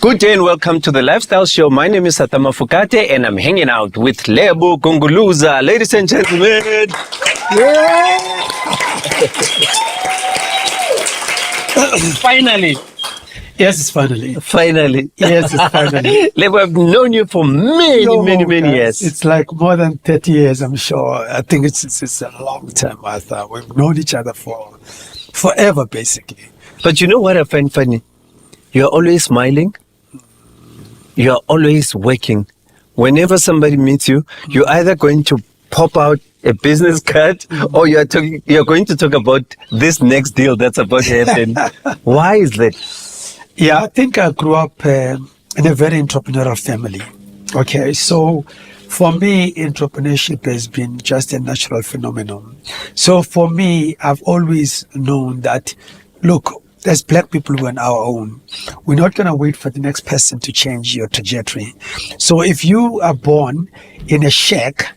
Good day and welcome to the Lifestyle Show. My name is Mafokate and I'm hanging out with Lebo Gunguluza. Ladies and gentlemen. Yeah. Finally. Yes, it's finally. Finally. Yes, it's finally. Lebo, I've known you for many years. It's like more than 30 years, I'm sure. I think it's a long time, Arthur. We've known each other for forever, basically. But you know what I find funny? You're always smiling. You're always working. Whenever somebody meets you, you're either going to pop out a business card or you're going to talk about this next deal that's about to happen. Why is that? Yeah, I think I grew up in a very entrepreneurial family. Okay, so for me, entrepreneurship has been just a natural phenomenon. So for me, I've always known that, look, as Black people, we're on our own. We're not going to wait for the next person to change your trajectory. So if you are born in a shack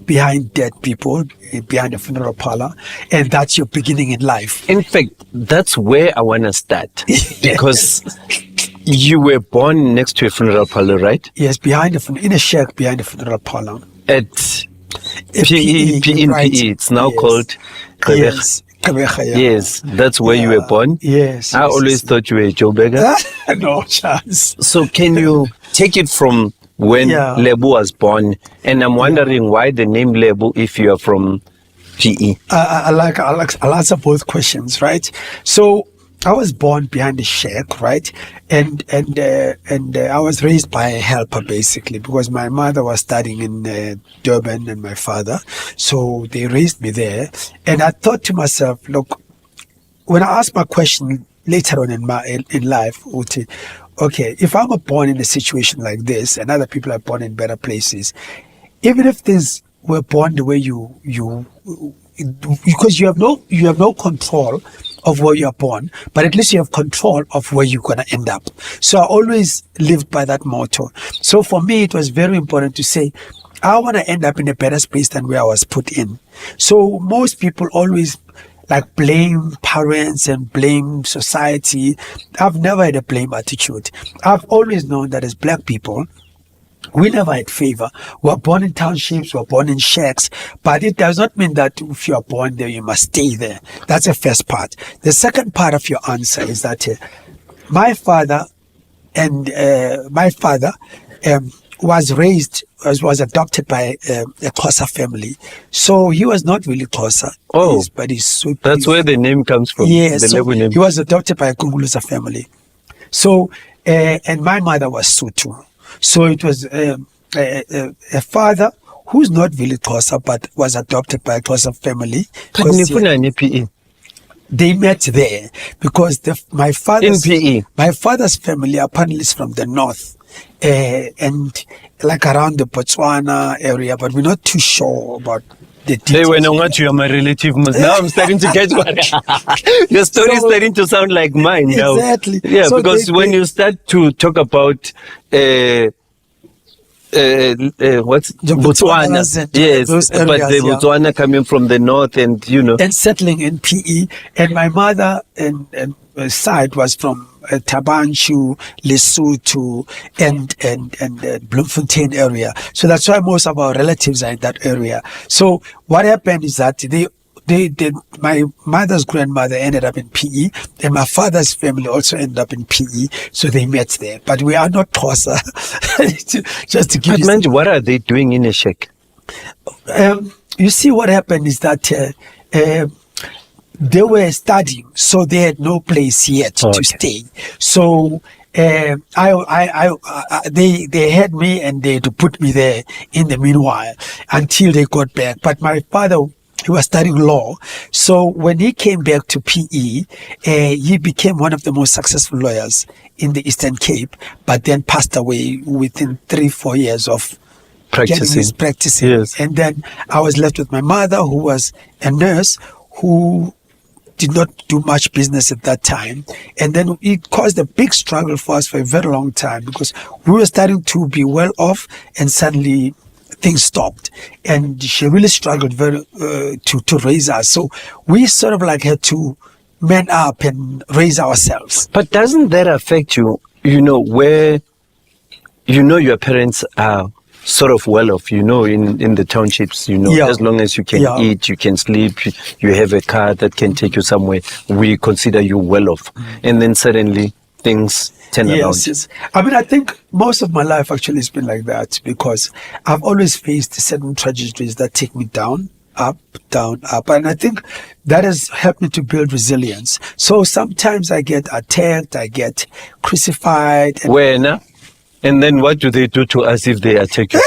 behind dead people, behind a funeral parlor, and that's your beginning in life. In fact, that's where I want to start. Because you were born next to a funeral parlor, right? Yes, in a shack behind a funeral parlor. At PE, it's now called Yes. Yes, that's where you were born. Yes. I always thought you were a Joe Beggar. No chance. So can you take it from when Lebo was born? And I'm wondering why the name Lebo if you are from PE. I'll answer both questions, right? So I was born behind a shack, right? And I was raised by a helper, basically, because my mother was studying in Durban and my father. So they raised me there. And I thought to myself, look, when I asked my question later on in life, okay, if I'm born in a situation like this and other people are born in better places, even if things were born the way because you have no control of where you are born, but at least you have control of where you're going to end up. So I always lived by that motto. So for me, it was very important to say, I want to end up in a better space than where I was put in. So most people always blame parents and blame society. I've never had a blame attitude. I've always known that as Black people, we never had favor. We're born in townships, we're born in shacks, but it does not mean that if you are born there, you must stay there. That's the first part. The second part of your answer is that my father was adopted by a Xhosa family. So he was not really Xhosa. But he's so... That's where the name comes from. Yes, the Lebo name. He was adopted by a Gunguluza family. So, and my mother was Soweto. So it was a father who's not really Xhosa, but was adopted by a Xhosa family. They met there because my father's family apparently is from the north and around the Botswana area, but we're not too sure about the details. Hey, when you're my relative, now I'm starting to get one. Your story is starting to sound like mine now. Exactly. Yeah, so because when you start to talk about what's Botswana? Yes, but the Botswana coming from the north and and settling in PE, and my mother and side was from Tabanchu, Lesotho, and Bloemfontein area. So that's why most of our relatives are in that area. So what happened is that my mother's grandmother ended up in PE, and my father's family also ended up in PE, so they met there. But we are not Xhosa. Just to give you... what are they doing in a shack? You see, what happened is that they were studying, so they had no place yet to stay. So they had me and they had to put me there in the meanwhile until they got back. But my father, he was studying law. So when he came back to PE, he became one of the most successful lawyers in the Eastern Cape, but then passed away within 3-4 years of practicing. Yes. And then I was left with my mother, who was a nurse, who did not do much business at that time. And then it caused a big struggle for us for a very long time because we were starting to be well off and suddenly things stopped. And she really struggled very to raise us. So we sort of had to man up and raise ourselves. But doesn't that affect you where your parents are sort of well off, in the townships, Yeah. as long as you can Yeah. eat, you can sleep, you have a car that can take you somewhere, we consider you well off. And then suddenly things turn around. Yes. I mean, I think most of my life actually has been like that, because I've always faced certain trajectories that take me down, up, down, up. And I think that has helped me to build resilience. So sometimes I get attacked, I get crucified. Where now? And then what do they do to us if they attack you?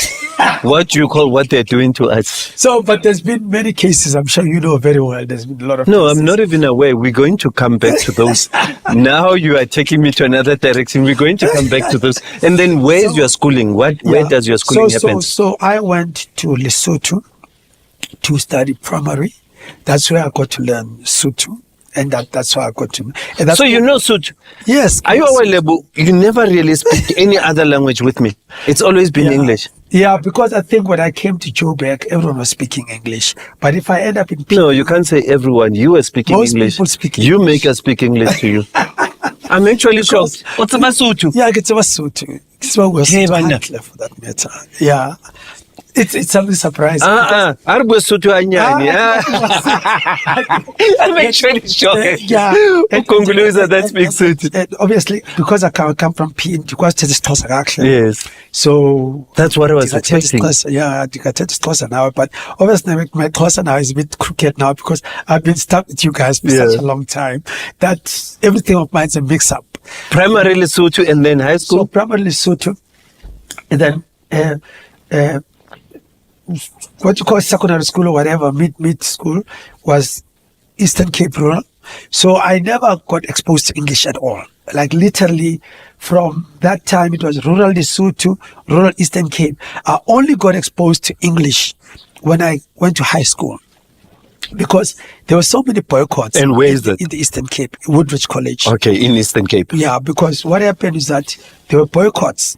What do you call what they're doing to us? So, but there's been many cases, I'm sure you know very well. There's been a lot of No, cases. I'm not even aware. We're going to come back to those. Now you are taking me to another direction. We're going to come back to those. And then where's your schooling? Where does your schooling happen? So I went to Lesotho to study primary. That's where I got to learn Sotho. And that's how I got to. And that's So you know Sotho? Yes. Are you aware, Lebo? You never really speak any other language with me. It's always been English. Yeah, because I think when I came to Joburg, everyone was speaking English. But if I end up in No, you can't say everyone. You were speaking Most English. people speak You make us speak English to you. I'm actually shocked. What's about Sotho? yeah, it's about Sotho. It's what we're Hey, so Banda. for that matter. Yeah. It's something surprising. Arbo Sotho anyani. I'm actually shocked. Yeah. Gunguluza that speaks Sotho. And obviously, because I come from PN, because it's Xhosa actually. Yes. So That's what I was expecting. Yeah, I think I tend to Xhosa now, but obviously my Xhosa now is a bit crooked now because I've been stuck with you guys for such a long time that everything of mine is a mix up. Primarily Sotho and then high So school. primarily Sotho, and then what you call secondary school or whatever, mid school, was Eastern Cape Rural. So I never got exposed to English at all. Like literally from that time, it was rural Lesotho, rural Eastern Cape. I only got exposed to English when I went to high school, because there were so many boycotts. And where is that? In the Eastern Cape, Woodbridge College. Okay, in Eastern Cape. Yeah, because what happened is that there were boycotts.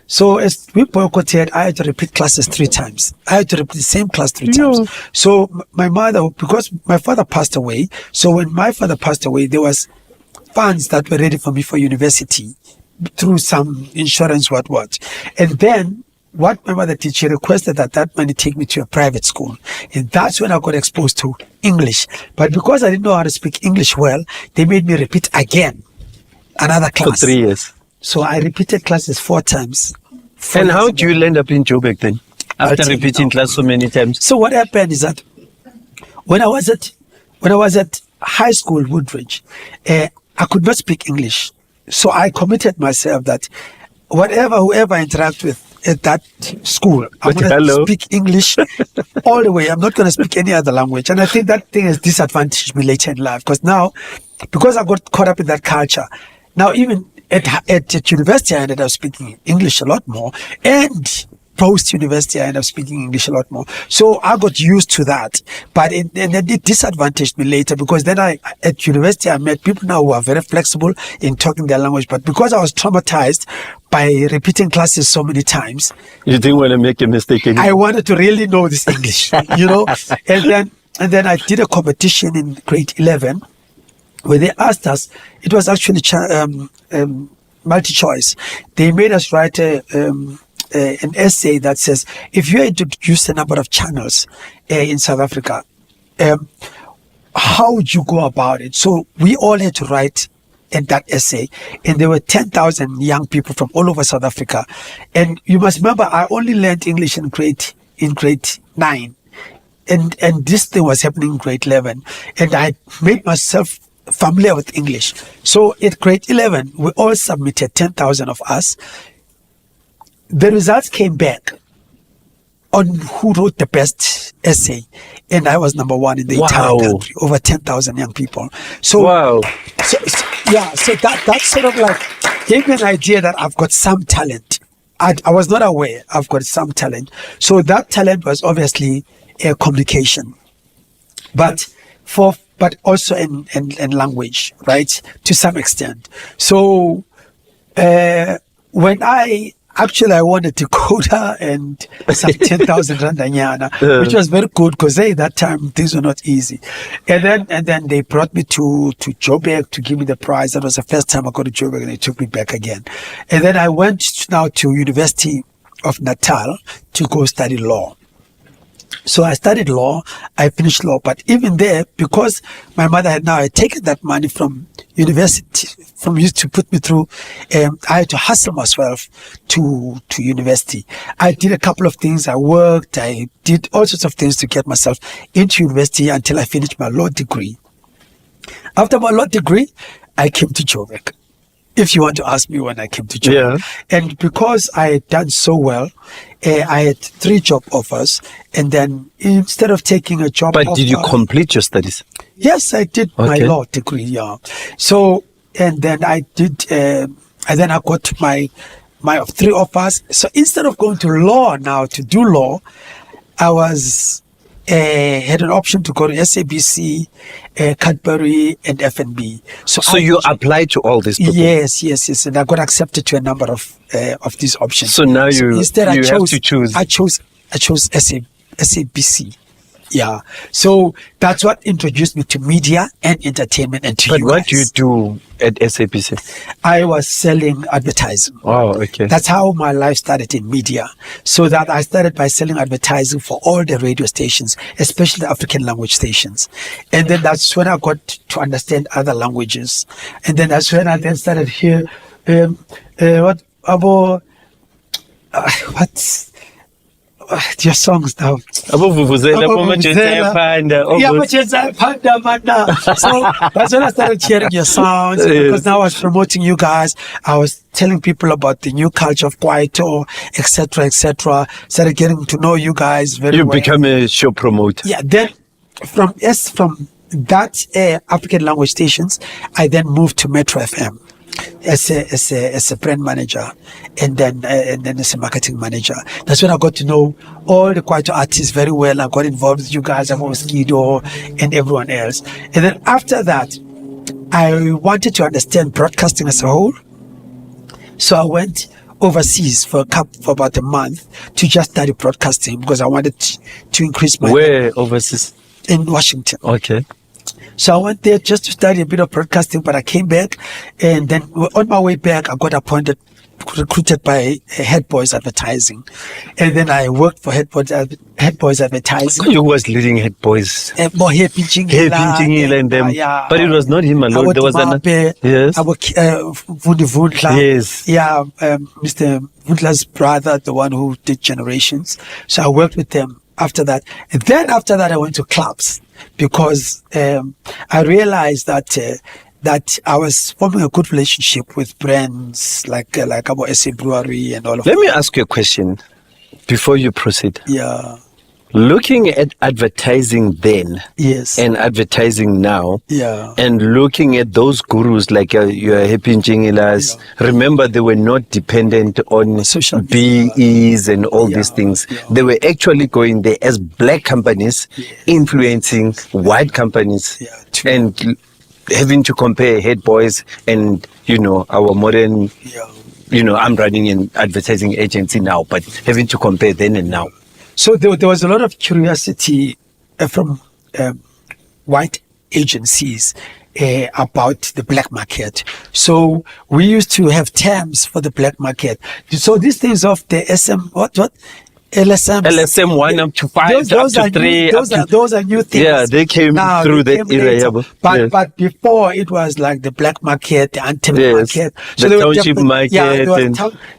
So as we boycotted, I had to repeat classes 3 times. I had to repeat the same class 3 times. So my mother, because my father passed away, so when my father passed away, there was funds that were ready for me for university through some insurance, what. And then what my mother did, she requested that money take me to a private school. And that's when I got exposed to English. But because I didn't know how to speak English well, they made me repeat again another class. For 3 years. So I repeated classes 4 times. And how do you end up in Joburg then? After repeating class so many times? So what happened is that when I was at high school, Woodbridge, I could not speak English. So I committed myself that whoever I interact with at that school, I'm going to speak English all the way. I'm not going to speak any other language. And I think that thing has disadvantaged me later in life, because I got caught up in that culture. Now, even at university, I ended up speaking English a lot more, and post-university, I ended up speaking English a lot more. So I got used to that, but it disadvantaged me later, because then at university, I met people now who are very flexible in talking their language, but because I was traumatized by repeating classes so many times, you didn't want to make a mistake anymore. I wanted to really know this English, and then I did a competition in grade 11, where they asked us, it was actually multi-choice. They made us write an essay that says, if you introduce a number of channels in South Africa, how would you go about it? So we all had to write in that essay, and there were 10,000 young people from all over South Africa. And you must remember, I only learned English in grade 9. And this thing was happening in grade 11. And I made myself familiar with English. So at grade 11, we all submitted, 10,000 of us. The results came back on who wrote the best essay. And I was number 1 in the entire country, over 10,000 young people. So, so that sort of like gave me an idea that I've got some talent. I was not aware I've got some talent. So that talent was obviously communication, but also in language, right? To some extent. So when I Actually, I won a decoder and some 10,000 randanyana, which was very good because that time things were not easy. And then they brought me to Joburg to give me the prize. That was the first time I got to Joburg, and they took me back again. And then I went now to University of Natal to go study law. So I studied law, I finished law, but even there, because my mother had taken that money from university, from you to put me through, I had to hustle myself to university. I did a couple of things, I worked, I did all sorts of things to get myself into university until I finished my law degree. After my law degree, I came to Joburg. If you want to ask me when I came to Joburg. Yeah. And because I had done so well, I had 3 job offers. And then instead of taking a job offer... But did you complete your studies? Yes, I did my law degree, yeah. So, and then I did, and then I got my 3 offers. So instead of going to law now to do law, I was... had an option to go to SABC, Cadbury, and FNB. So you applied to all these people? Yes. And I got accepted to a number of these options. So now you have to choose. I chose SABC. Yeah. So that's what introduced me to media and entertainment and to you. But what do you do at SABC? I was selling advertising. Oh, okay. That's how my life started in media. So that I started by selling advertising for all the radio stations, especially the African language stations. And then that's when I got to understand other languages. And then that's when I then started here. Your songs now. So that's when I started hearing your songs, because now I was promoting you guys. I was telling people about the new culture of Kwaito, etc., etc. Started getting to know you guys very well. You become a show promoter. Yeah. Then from that African language stations, I then moved to Metro FM. As a brand manager, and then as a marketing manager. That's when I got to know all the Kwaito artists very well. I got involved with you guys, I'm with Guido and everyone else. And then after that, I wanted to understand broadcasting as a whole. So I went overseas for about a month to just study broadcasting, because I wanted to increase my... Where overseas? In Washington. Okay. So I went there just to study a bit of broadcasting, but I came back, and then on my way back, I got recruited by Head Boys Advertising, and then I worked for Head Boys Advertising. You was leading Head Boys. More Hair Pinching and them. Yeah. But it was not him alone. There was another. Yes. I worked Vundla. Yes. Yeah, Mr. Vundla's brother, the one who did Generations. So I worked with them after that. And then after that, I went to clubs, because I realized that I was forming a good relationship with brands like our SA Brewery and all of that. Let me ask you a question before you proceed. Yeah. Looking at advertising then, yes, and advertising now, yeah, and looking at those gurus like your Happy Njingilas, remember they were not dependent on social BEs and all these things. Yeah. They were actually going there as black companies influencing white companies, and having to compare Head Boys and our modern. I'm running an advertising agency now, but having to compare then and now. So there was a lot of curiosity from white agencies about the black market. So we used to have terms for the black market. So these things of the LSM 1 up to 5 up to 3. Those are new things. Yeah, they came through that era. But before it was like the black market, the market. So the township market.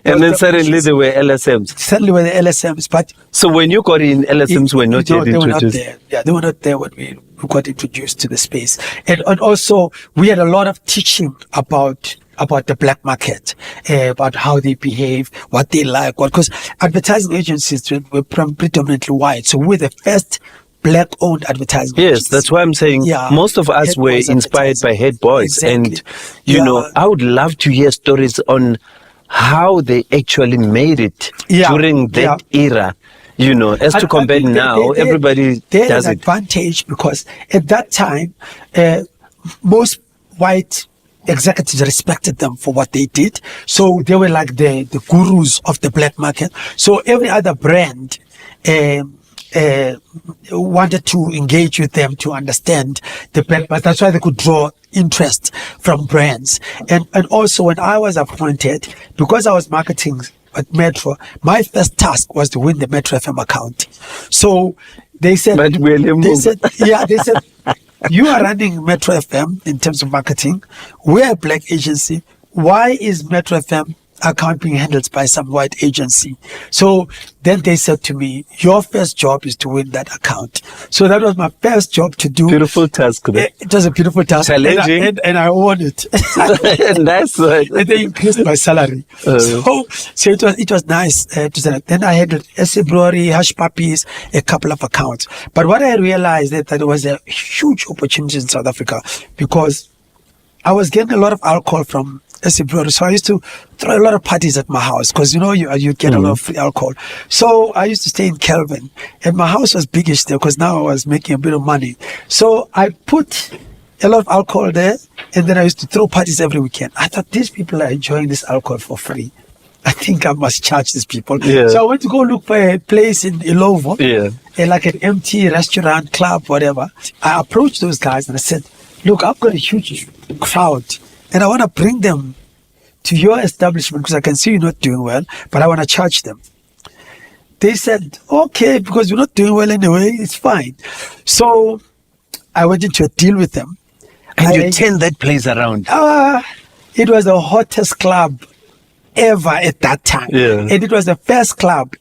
And then suddenly there were LSMs. Suddenly were the LSMs. But so when you got in, LSMs were not yet introduced. Were not there. Yeah, they were not there when we got introduced to the space. And also we had a lot of teaching about the black market, about how they behave, what they like, because advertising agencies were predominantly white. So we're the first black-owned advertising agency. Yes, that's why I'm saying most of us were inspired by Head Boys. Exactly. And, I would love to hear stories on how they actually made it during that era. As to compare now, everybody does an advantage, because at that time, most white executives respected them for what they did. So they were like the gurus of the black market. So every other brand wanted to engage with them to understand the black market. That's why they could draw interest from brands. And also when I was appointed, because I was marketing at Metro, my first task was to win the Metro FM account. So they said, you are running Metro FM in terms of marketing. We're a black agency. Why is Metro FM account being handled by some white agency? So then they said to me, your first job is to win that account. So that was my first job to do. Beautiful task. It was a beautiful task. Challenging. And I won it. Nice one. And they increased my salary. So it was nice. Then I had SA Brewery, Hush Puppies, a couple of accounts. But what I realized that there was a huge opportunity in South Africa, because I was getting a lot of alcohol from SA Brewery. So I used to throw a lot of parties at my house, because you get a lot of free alcohol. So I used to stay in Kelvin, and my house was biggish there, because now I was making a bit of money. So I put a lot of alcohol there, and then I used to throw parties every weekend. I thought, these people are enjoying this alcohol for free. I think I must charge these people. Yeah. So I went to go look for a place in Ilovo, like an empty restaurant, club, whatever. I approached those guys and I said, look, I've got a huge crowd, and I want to bring them to your establishment, because I can see you're not doing well, but I want to charge them. They said, okay, because you're not doing well anyway, it's fine. So I went into a deal with them. And you turned that place around. It was the hottest club ever at that time. Yeah. And it was the first club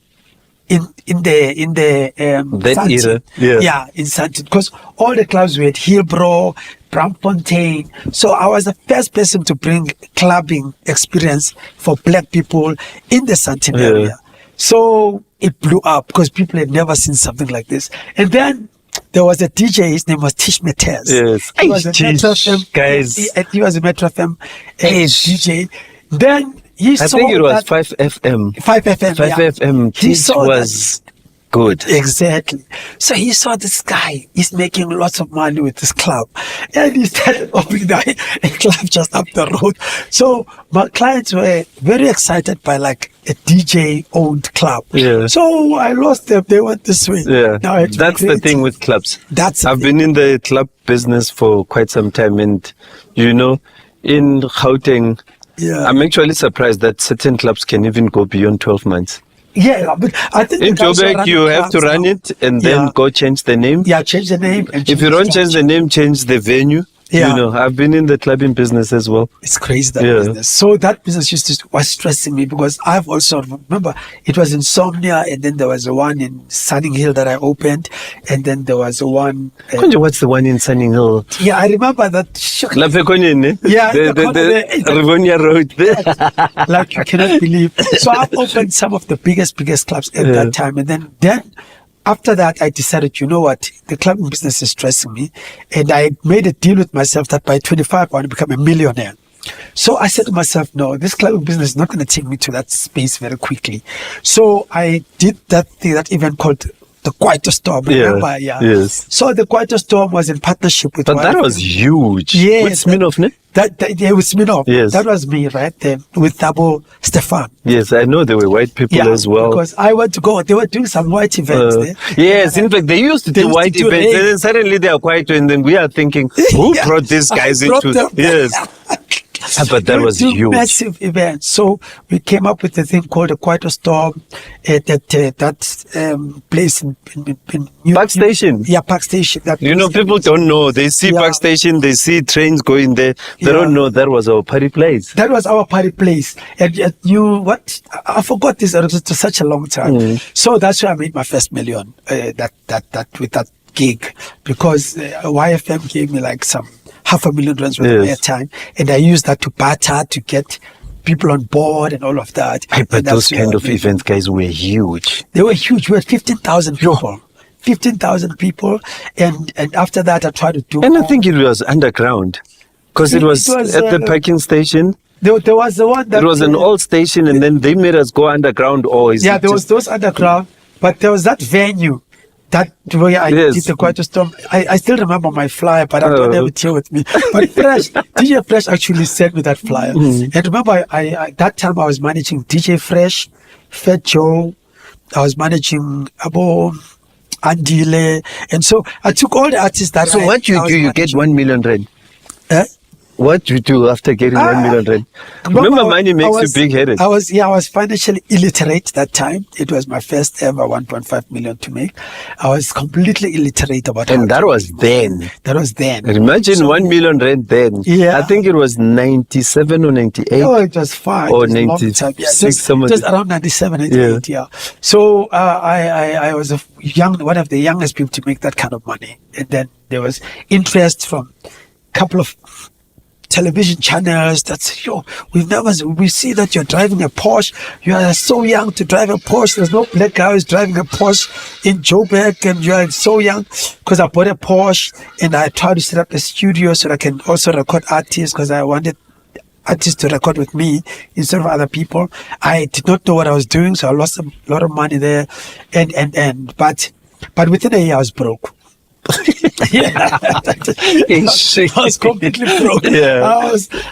in the that era. Yeah, in Sandton, because all the clubs were at Hillbrow, Braamfontein. So I was the first person to bring clubbing experience for black people in the Sandton area. So it blew up, because people had never seen something like this. And then there was a DJ, his name was Tish Metes. Yes. He was a Metro FM, guys. He was a Metro FM DJ. Then he saw, I think it was 5FM. 5FM. 5FM. He saw was good. Exactly. So he saw this guy, he's making lots of money with this club. And he started opening a club just up the road. So my clients were very excited by like a DJ-owned club. Yeah. So I lost them. They went this way. Yeah. Now that's the thing with clubs. I've been in the club business for quite some time. And, in Gauteng, I'm actually surprised that certain clubs can even go beyond 12 months. Yeah, but I think in Joburg you have to run it and then go change the name. Yeah, change the name. And if you don't change the name, change the venue. Yeah. I've been in the clubbing business as well. It's crazy, that business. So that business was stressing me, because I've also, remember, it was Insomnia, and then there was the one in Sunning Hill that I opened, and then there was the one... what's the one in Sunning Hill? Yeah, I remember that. La Fekonyen, yeah, the Rivonia Road there. Like, you cannot believe. So I've opened some of the biggest clubs at that time, and then after that, I decided, you know what, the clubbing business is stressing me. And I made a deal with myself that by 25, I want to become a millionaire. So I said to myself, no, this clubbing business is not going to take me to that space very quickly. So I did that thing, that event called the Kwaito Storm. Remember? Yeah. Yes. So the Kwaito Storm was in partnership with... But that was huge. Yes. With Smirnoff, ne? With Smirnoff. Yes. That was me, right? With Thabo Stefan. Yes, I know there were white people as well. Because I went to go, they were doing some white events there. Yes, in fact, they used to do white events, and then suddenly they are quiet, and then we are thinking, who brought these guys into... Yes. But that was huge. Massive event. So we came up with a thing called a Kwaito Storm at that place in Park Station. Yeah, Park Station. People don't know. They see Park Station, they see trains going there. They don't know that was our party place. That was our party place. And what? I forgot this. It was such a long time. So that's where I made my first million. With that gig, because YFM gave me like some $500,000 worth of airtime, and I used that to barter to get people on board and all of that. But those kind of events, guys, were huge. They were huge. We had 15,000 people. 15,000 people, and after that I tried to do. And I think it was underground, because it was at the parking station. There was the one that it was an old station, and then they made us go underground. There was those underground, but there was that venue that way I Yes. did the Quiet Storm. I still remember my flyer, but I don't have it here with me. But Fresh, DJ Fresh actually sent me that flyer. And remember, I that time I was managing DJ Fresh, Fat Joe, I was managing Abo, Andile, and so I took all the artists that. So what you I was do, you get managing. 1 million rand. Eh? What you do after getting 1 million rand? Remember, money makes you big-headed. I was financially illiterate that time. It was my first ever 1.5 million to make. I was completely illiterate about And that was then. That was then. Imagine 1 million rand then. Yeah. I think it was 97 or 98. Oh, it was fine. Or It was a long 96, time. Yeah, just around 97, 98, yeah. So I was one of the youngest people to make that kind of money. And then there was interest from a couple of television channels that say, we see that you're driving a Porsche. You are so young to drive a Porsche. There's no black guy who's driving a Porsche in Joburg, and you are so young. Because I bought a Porsche and I tried to set up a studio so that I can also record artists, because I wanted artists to record with me instead of other people. I did not know what I was doing, so I lost a lot of money there. But within a year I was broke. Yeah, I was completely broke. Yeah.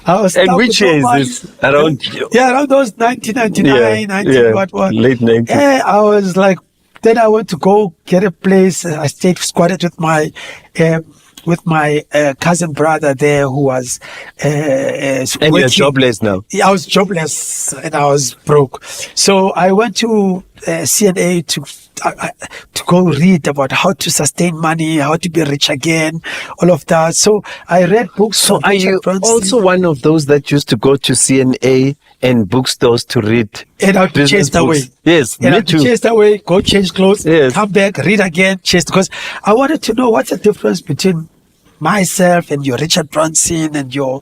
I was. And which year is this? Around? Yeah, around those 1999, 90 what? Late 90s. Yeah, I was like, then I went to go get a place. I stayed squatted with my cousin brother there, who was And working. you're jobless now. Yeah, I was jobless and I was broke. So I went to CNA to go read about how to sustain money, how to be rich again, all of that. So I read books. So from are you Richard Branson. also one of those that used to go to CNA and bookstores to read And I'd be business chased away. books? Yes, And me I'd be too. chased away, go change clothes, Yes. come back, read again, chased. Because I wanted to know what's the difference between myself and your Richard Branson and your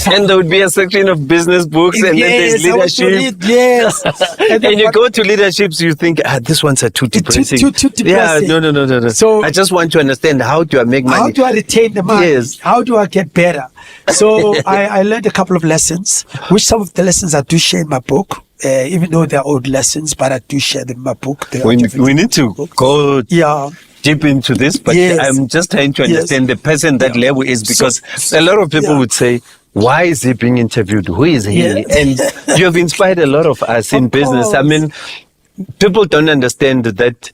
And there would be a section of business books, and then there's I want to leadership. read, yes. And then you what- go to leaderships, you think, this one's too depressing. too depressing. Yeah, no. So- I just want to understand, how do I make money? How do I retain the money? Yes. How do I get better? So I learned a couple of lessons, which some of the lessons I do share in my book, even though they're old lessons, but I do share them in my book. They are we different need to books. go Yeah. deep into this, but Yes. I'm just trying to understand the person that Lebo is, because a lot of people would say, why is he being interviewed? Who is he? Yeah. And you have inspired a lot of us in business. I course. mean, people don't understand that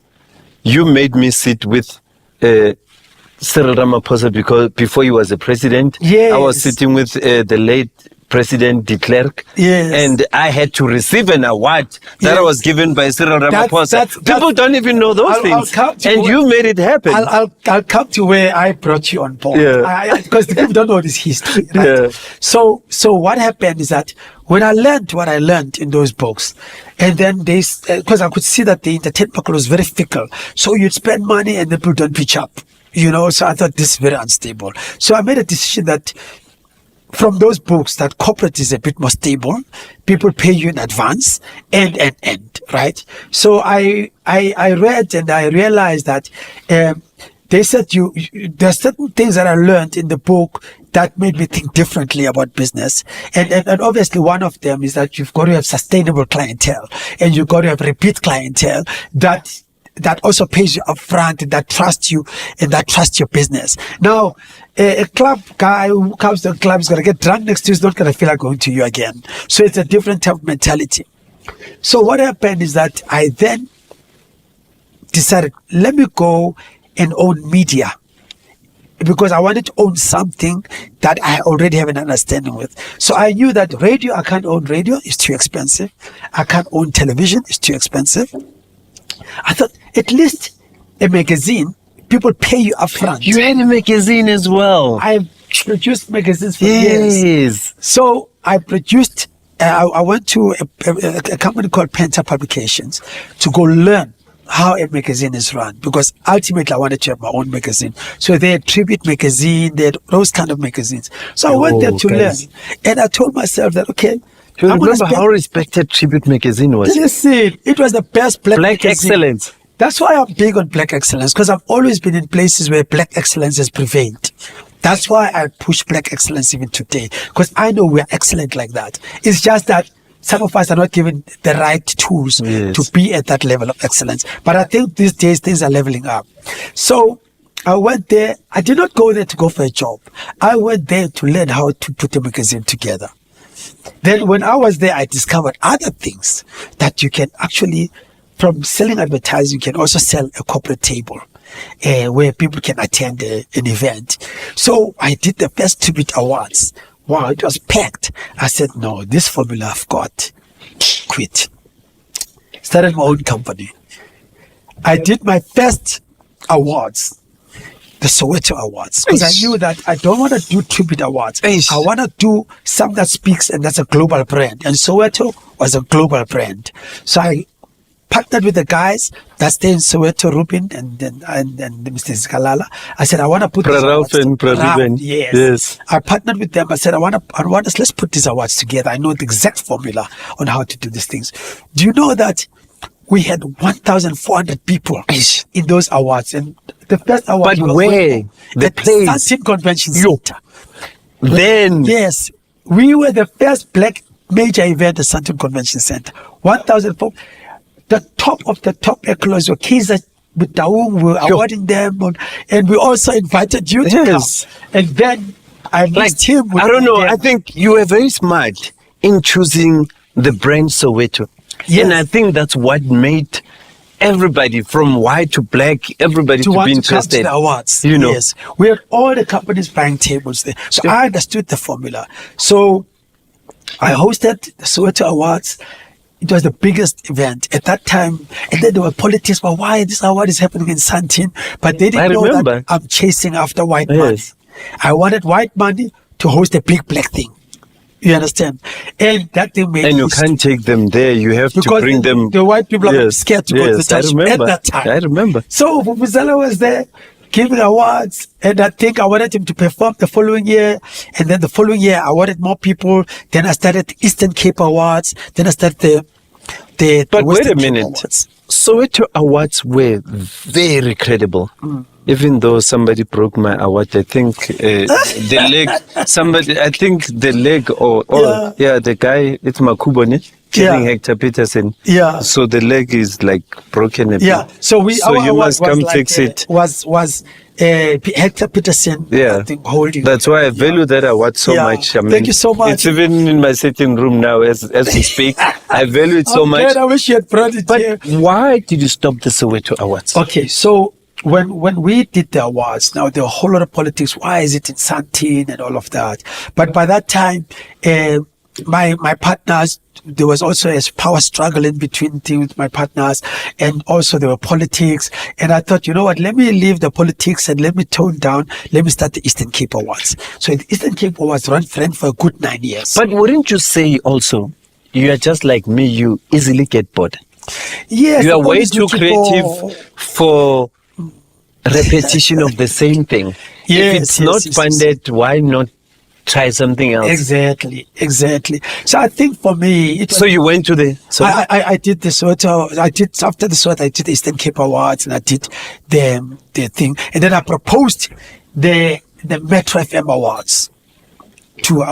you made me sit with Cyril Ramaphosa because before he was a president. Yes. I was sitting with the late President de Klerk, Yes. and I had to receive an award that Yes. was given by Cyril Ramaphosa. that's- People don't even know those I'll things, come to and where- you made it happen. I'll come to where I brought you on board. Yeah. Because the people don't know this history. Right? Yeah. So what happened is that when I learned what I learned in those books, and then because I could see that the entertainment market was very fickle. So you'd spend money and the people don't pitch up. So I thought this is very unstable. So I made a decision that from those books that corporate is a bit more stable, people pay you in advance, and, right? So I read and I realized that they said there are certain things that I learned in the book that made me think differently about business. And obviously one of them is that you've got to have sustainable clientele, and you've got to have repeat clientele that also pays you upfront, and that trusts you, and that trusts your business. Now, a club guy who comes to a club is going to get drunk next to you, is not going to feel like going to you again. So it's a different type of mentality. So what happened is that I then decided, let me go and own media, because I wanted to own something that I already have an understanding with. So I knew that radio, I can't own radio, it's too expensive. I can't own television, it's too expensive. I thought, at least a magazine, people pay you upfront. You had a magazine as well. I produced magazines for years. Yes. So I produced, I went to a company called Penta Publications to go learn how a magazine is run, because ultimately I wanted to have my own magazine. So they had Tribute magazine, they had those kind of magazines. So I went there to learn. And I told myself that, okay, You I'm gonna remember how respected Tribute magazine was? Listen, it was the best black magazine. excellence. That's why I'm big on black excellence, because I've always been in places where black excellence has prevailed. That's why I push black excellence even today, because I know we're excellent like that. It's just that some of us are not given the right tools to be at that level of excellence. But I think these days things are leveling up. So I went there. I did not go there to go for a job. I went there to learn how to put a magazine together. Then when I was there, I discovered other things that you can actually, from selling advertising, you can also sell a corporate table where people can attend an event. So I did the first Tribute Awards. Wow, it was packed. I said, no, this formula I've got. Quit. Started my own company. I did my first awards, the Soweto Awards, because I knew that I don't want to do Tribute Awards. I want to do something that speaks, and that's a global brand. And Soweto was a global brand. So I partnered with the guys that stay in Soweto, Ruben and Mr. Zikalala. I said, I want to put these awards together. Yes. I partnered with them. I said, let's put these awards together. I know the exact formula on how to do these things. Do you know that we had 1,400 people in those awards? And the first award was where? The place? Sandton Convention Center. Then? Yes. We were the first black major event at Sandton Convention Center. 1,004. The top of the top echelons were Kaiser with Daung, we were awarding them. And we also invited you to come. And then I missed him. I don't know. I think you were very smart in choosing the brand Soweto. Yes. And I think that's what made everybody from white to black, everybody to be interested. To the awards. You know. Yes. We had all the companies buying tables there. So I understood the formula. So I hosted the Soweto Awards. It was the biggest event at that time. And then there were politics about why this award is happening in Sandton. But they didn't know that I'm chasing after white money. I wanted white money to host a big black thing. You understand? And that thing made. And you can't take them there. You have to bring them. The white people are scared to go to the church at that time. I remember. So Vuvuzela was there giving awards, and I think I wanted him to perform the following year. And then the following year, I wanted more people. Then I started the Eastern Cape Awards. Then I started the But Western wait a Cape minute. Awards. Soweto Awards were very credible. Even though somebody broke my award, I think the leg, the guy, it's Makubone, killing Hector Peterson. Yeah. So the leg is like broken a bit. Yeah. So you must come fix it. Was Hector Peterson, I think, holding. That's why I value that award so much. I mean, thank you so much. It's even in my sitting room now as we speak. I value it so much. I wish you had brought it here. But why did you stop the Soweto Awards? Okay, so when we did the awards, now there were a whole lot of politics. Why is it in Sandton and all of that? But by that time, my partners, there was also a power struggle in between with my partners, and also there were politics. And I thought, you know what, let me leave the politics and let me tone down. Let me start the Eastern Cape Awards. So the Eastern Cape Awards ran for a good 9 years. But wouldn't you say also, you are just like me, you easily get bored? Yes. You are way too creative for repetition of the same thing. Yes, if it's not funded, why not try something else? Exactly. So I think for me, so you went to the. I did the Soweto. After the Soweto, I did the Eastern Cape Awards, and I did the thing, and then I proposed the Metro FM Awards to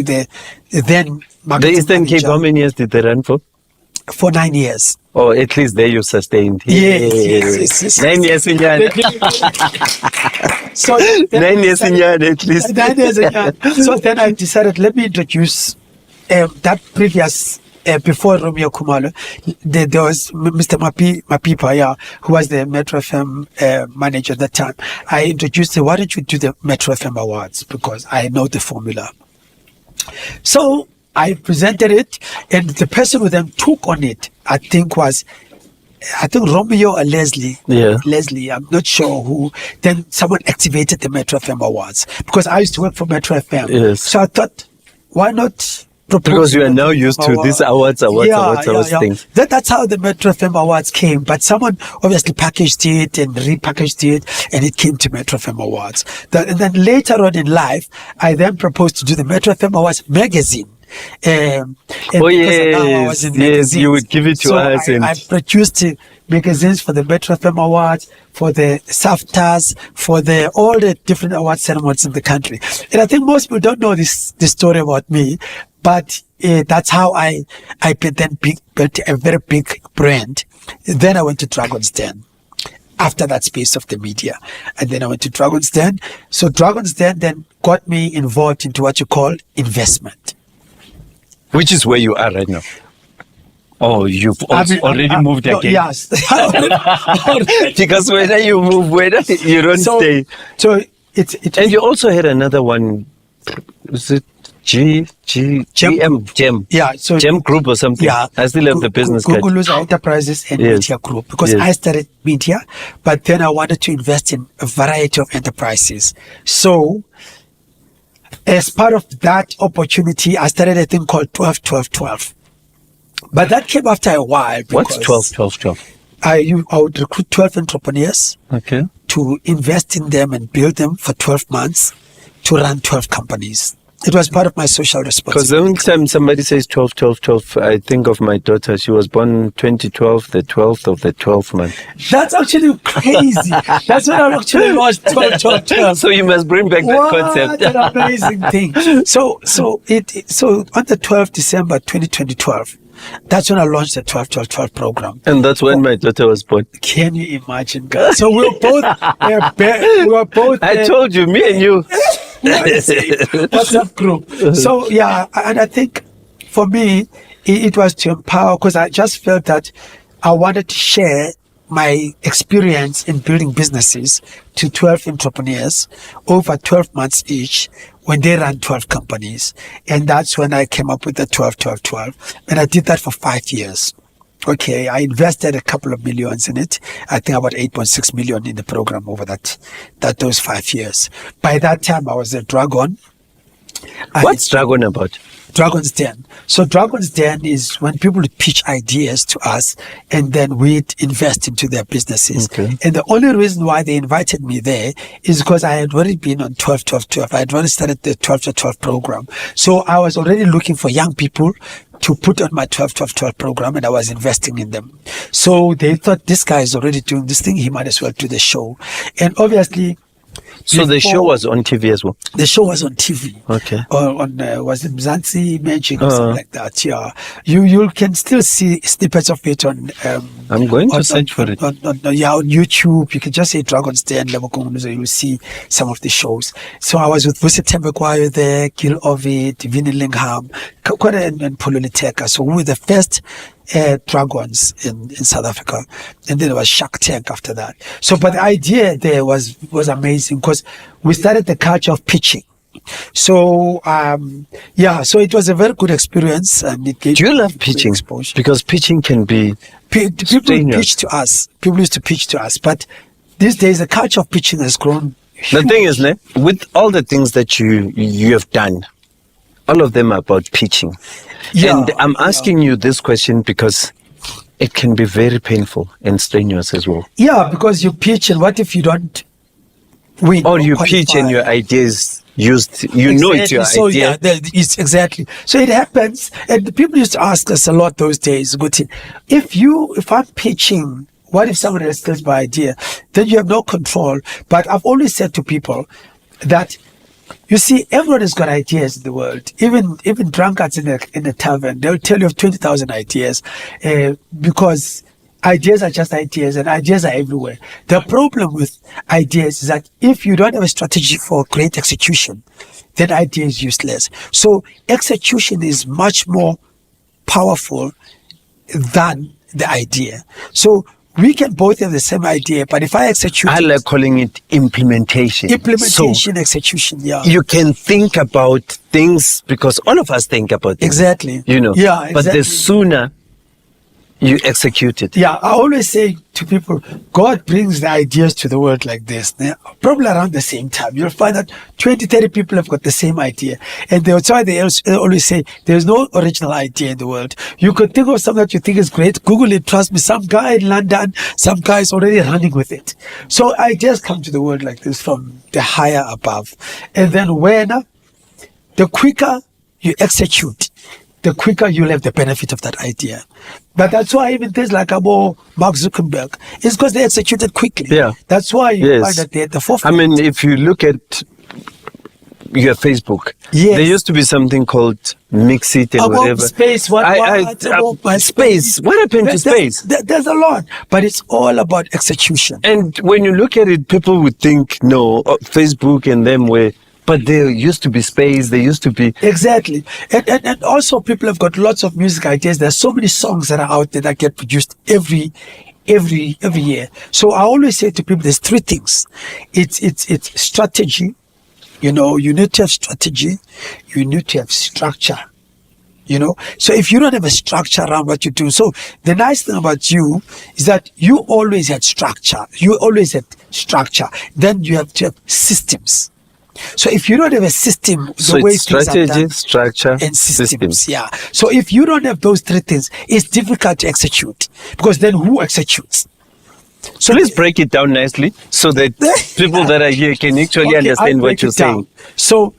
the then. The Eastern Cape. How many years did they run for? For 9 years. Oh, at least there you sustained. Yes. 9 years in Ghana. So 9 years in Ghana, at least. 9 years in Ghana. So then I decided, let me introduce that previous, before Romeo Kumalo, there was Mr. Mapipa, who was the Metro FM manager at that time. I introduced him, why don't you do the Metro FM Awards? Because I know the formula. So I presented it, and the person who then took on it, I think Romeo or Leslie. Yeah. Leslie, I'm not sure who. Then someone activated the Metro FM Awards, because I used to work for Metro FM. Yes. So I thought, why not propose? Because you are now used to these awards things. That's how the Metro FM Awards came. But someone obviously packaged it and repackaged it, and it came to Metro FM Awards. And then later on in life, I then proposed to do the Metro FM Awards magazine. Yes, you would give it to us. I produced magazines for the Metro FM Awards, for the SAFTAs, for all the different award ceremonies in the country. And I think most people don't know this story about me, but that's how I built a very big brand. Then I went to Dragon's Den. After that space of the media, and then I went to Dragon's Den. So Dragon's Den then got me involved into what you call investment, which is where you are right now. Oh, you've already moved again. Yes. Because when you move, you don't stay. So and you also had another one. Was it GM? Yeah. So GEM Group or something. Yeah. I still have the business card. Gunguluza Enterprises and Media Group. Because I started media, but then I wanted to invest in a variety of enterprises. So as part of that opportunity, I started a thing called 12-12-12. But that came after a while. What's 12-12-12? I would recruit 12 entrepreneurs to invest in them and build them for 12 months to run 12 companies. It was part of my social responsibility. Because every time somebody says 12-12-12, I think of my daughter. She was born 2012, the 12th of the 12th month. That's actually crazy. That's when I actually launched 12-12-12. So you must bring back that concept. What an amazing thing. So on the 12th December 2012, that's when I launched the 12-12-12 program. And that's when my daughter was born. Can you imagine, guys? So we were both I told you, me and you. WhatsApp group. So yeah, and I think for me, it was to empower, because I just felt that I wanted to share my experience in building businesses to 12 entrepreneurs over 12 months each when they ran 12 companies. And that's when I came up with the 12-12-12. And I did that for 5 years. Okay, I invested a couple of millions in it. I think about 8.6 million in the program over those 5 years. By that time, I was a Dragon. What's Dragon about? Dragon's Den. So Dragon's Den is when people pitch ideas to us and then we'd invest into their businesses. Okay. And the only reason why they invited me there is because I had already been on 12-12-12. I had already started the 12-12 program. So I was already looking for young people to put on my 12-12-12 program, and I was investing in them. So they thought, this guy is already doing this thing, he might as well do the show. And obviously, so the show was on TV as well? The show was on TV. Okay. Or on, was it Mzansi Magic or something like that? Yeah. You can still see snippets of it on... I'm going to search for it. On YouTube. You can just say Dragon's Den, Lebo Gunguluza, you'll see some of the shows. So I was with Vusi Tembekwayo there, Gil Ovid, Vinnie Lingham, and Pululi Teka. So we were the first dragons in South Africa, and then it was Shark Tank after that. So, but the idea there was amazing, because we started the culture of pitching. So, so it was a very good experience, and it gave. Do you love pitching? Exposure. Because pitching can be people pitch to us. People used to pitch to us, but these days the culture of pitching has grown. The thing is, with all the things that you have done, all of them are about pitching. Yeah, and I'm asking you this question because it can be very painful and strenuous as well. Yeah, because you pitch, and what if you don't win? Or you pitch and your ideas used, know it's your idea. Yeah, it's exactly. So it happens, and the people used to ask us a lot those days, if I'm pitching, what if someone else steals my idea? Then you have no control. But I've always said to people that, you see, everyone has got ideas in the world. Even drunkards in a tavern, they'll tell you of 20,000 ideas, because ideas are just ideas, and ideas are everywhere. The problem with ideas is that if you don't have a strategy for great execution, then idea is useless. So execution is much more powerful than the idea. So we can both have the same idea, but if I execute, I like calling it implementation. Execution, yeah. You can think about things, because all of us think about things. Exactly. Yeah, exactly. But the sooner you execute it. Yeah, I always say to people, God brings the ideas to the world like this, probably around the same time. You'll find that 20, 30 people have got the same idea. And that's why they always say, there's no original idea in the world. You could think of something that you think is great, Google it, trust me, some guy in London, some guy is already running with it. So ideas come to the world like this from the higher above. And then the quicker you execute, the quicker you'll have the benefit of that idea. But that's why even things like Mark Zuckerberg, it's because they executed quickly. Yeah. That's why you find that they're at the forefront. I mean, if you look at your Facebook. Yes. There used to be something called Mix It and About whatever. space, Space. What happened to space? There's a lot, but it's all about execution. And when you look at it, people would think, no, Facebook and them were, but there used to be space, there used to be... Exactly. And also people have got lots of music ideas. There's so many songs that are out there that get produced every year. So I always say to people, there's three things. It's strategy. You know, you need to have strategy. You need to have structure. You know, so if you don't have a structure around what you do, so the nice thing about you is that you always had structure. Then you have to have systems. So if you don't have a system, so it's strategy, structure, and systems. Yeah. So if you don't have those three things, it's difficult to execute, because then who executes? So let's break it down nicely so that people that are here can actually understand what you're saying. So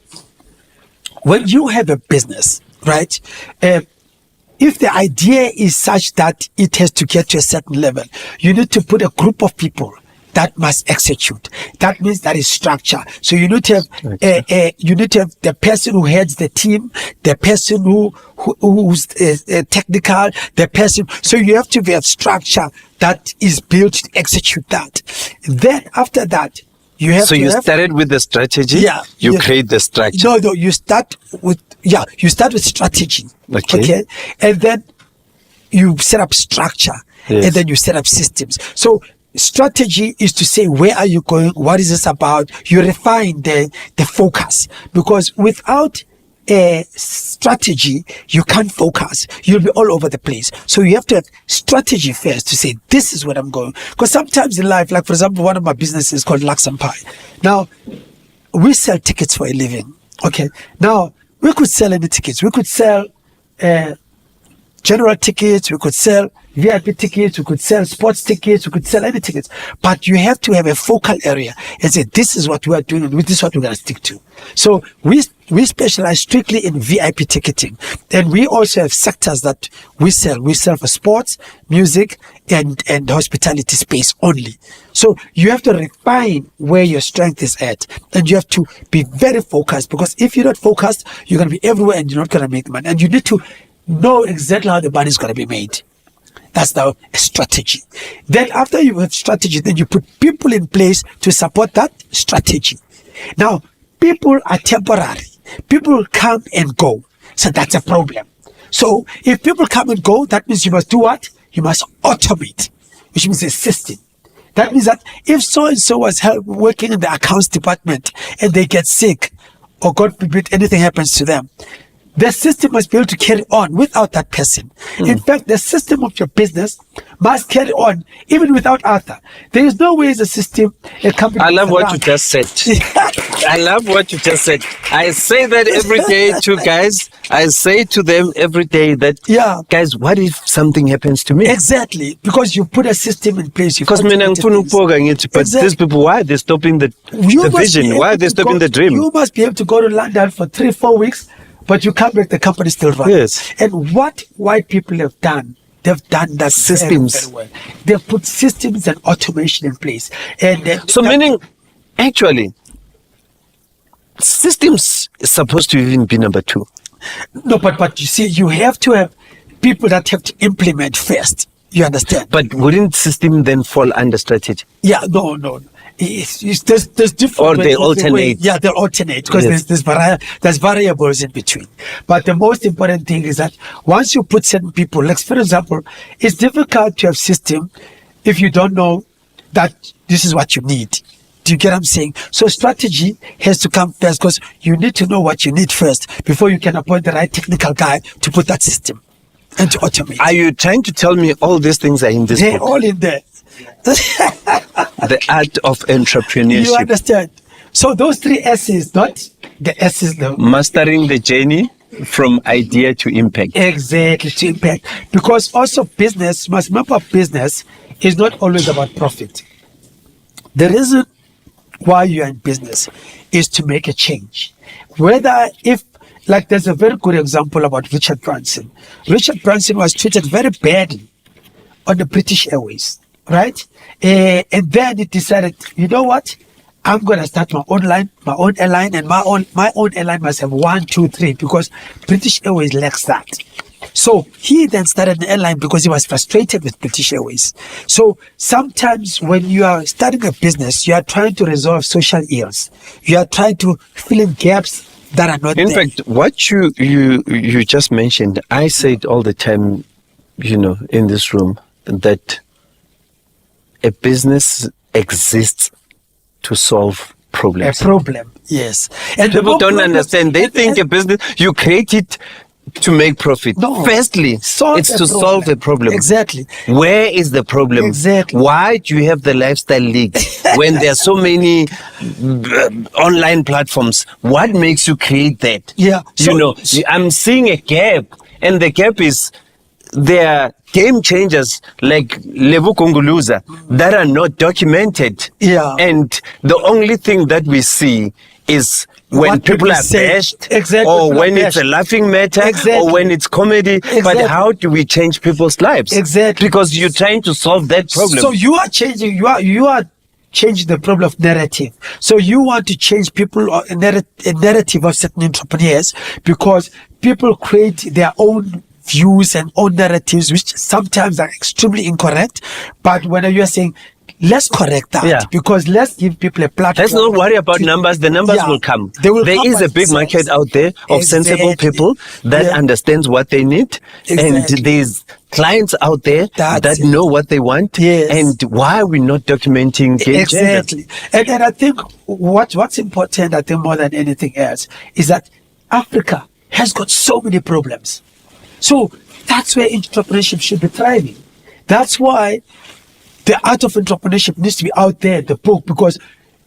when you have a business, right? If the idea is such that it has to get to a certain level, you need to put a group of people that must execute. That means that is structure. So you need to have the person who heads the team, the person who's technical, the person. So you have to have structure that is built to execute that. Then after that, you have. So you started with the strategy. Yeah. You create the structure. No. You start with strategy. Okay. And then you set up structure. Yes. And then you set up systems. So strategy is to say, where are you going? What is this about? You refine the focus, because without a strategy, you can't focus. You'll be all over the place. So you have to have strategy first to say, this is where I'm going. Because sometimes in life, like for example, one of my businesses is called Lux and Pie. Now, we sell tickets for a living. Okay. Now, we could sell any tickets. We could sell general tickets, we could sell VIP tickets, we could sell sports tickets, we could sell any tickets. But you have to have a focal area and say, this is what we are doing and this is what we're going to stick to. So we specialize strictly in VIP ticketing. And we also have sectors that we sell. We sell for sports, music, and hospitality space only. So you have to refine where your strength is at. And you have to be very focused, because if you're not focused, you're going to be everywhere and you're not going to make money. And you need to know exactly how the money is going to be made. That's the strategy. Then after you have strategy, then you put people in place to support that strategy. Now, people are temporary. People come and go. So that's a problem. So if people come and go, that means you must do what? You must automate, which means a system. That means that if so-and-so was working in the accounts department and they get sick, or God forbid anything happens to them, the system must be able to carry on without that person. In fact, the system of your business must carry on even without Arthur. There is no way the system, a company. I love what you just said. I love what you just said. I say that every day to guys. I say to them every day that, guys, what if something happens to me? Exactly. Because you put a system in place. Because but these people, why are they stopping the vision? Why are they stopping the dream? You must be able to go to London for 3-4 weeks. But you come back, the company still runs. Yes. And what white people have done, they've done that systems. Very well. They've put systems and automation in place. And so meaning, actually, systems is supposed to even be number 2. No, but you see, you have to have people that have to implement first. You understand? But wouldn't system then fall under strategy? Yeah, no. There's different. Or they alternate. Yeah, they alternate, because there's variables in between. But the most important thing is that once you put certain people, like for example, it's difficult to have system if you don't know that this is what you need. Do you get what I'm saying? So strategy has to come first, because you need to know what you need first before you can appoint the right technical guy to put that system and to automate. Are you trying to tell me all these things are in this book? They're all in there. The art of entrepreneurship. You understand? So those 3 S's, not the S's. Mastering the journey from idea to impact. Exactly, to impact. Because also business, must remember, business is not always about profit. The reason why you are in business is to make a change. Like there's a very good example about Richard Branson. Richard Branson was treated very badly on the British Airways. Right? And then it decided, you know what? I'm going to start my own airline, and my own airline must have 1, 2, 3, because British Airways lacks that. So he then started an airline because he was frustrated with British Airways. So sometimes when you are starting a business, you are trying to resolve social ills. You are trying to fill in gaps that are not in there. fact, what you just mentioned, I say it all the time, in this room, that a business exists to solve problems. A problem, yes. And people don't understand. They think a business, you create it to make profit. No. Firstly, it's to solve a problem. Exactly. Where is the problem? Exactly. Why do you have the lifestyle league when there are so many online platforms? What makes you create that? Yeah. I'm seeing a gap, and the gap is there are game changers like Lebo Gunguluza that are not documented. Yeah. And the only thing that we see is when What people are say. bashed, Exactly. or People when are it's a bashed. laughing matter, Exactly. or when it's comedy. Exactly. But how do we change people's lives? Exactly. Because you're trying to solve that problem. So you are changing. You are changing the problem of narrative. So you want to change people a narrative of certain entrepreneurs, because people create their own views and own narratives, which sometimes are extremely incorrect. But when you are saying, let's correct that, because let's give people a platform. Let's not worry about numbers. The numbers will come. There is a big market out there of sensible people that understands what they need. And there's clients out there that know what they want. Yes. And why are we not documenting game Exactly. And I think what's important, I think more than anything else, is that Africa has got so many problems. So that's where entrepreneurship should be thriving. That's why the art of entrepreneurship needs to be out there, the book, because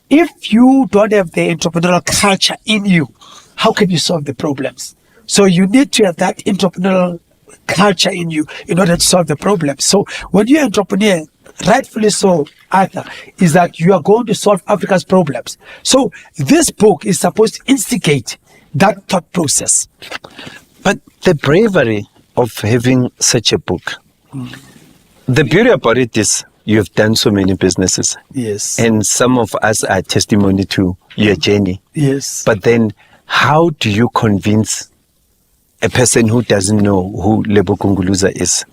if you don't have the entrepreneurial culture in you, how can you solve the problems? So you need to have that entrepreneurial culture in you in order to solve the problems. So when you're an entrepreneur, rightfully so, Arthur, is that you are going to solve Africa's problems. So this book is supposed to instigate that thought process. But the bravery of having such a book, the beauty about it is you've done so many businesses. Yes. And some of us are testimony to your journey. Yes. But then how do you convince a person who doesn't know who Lebo Gunguluza is?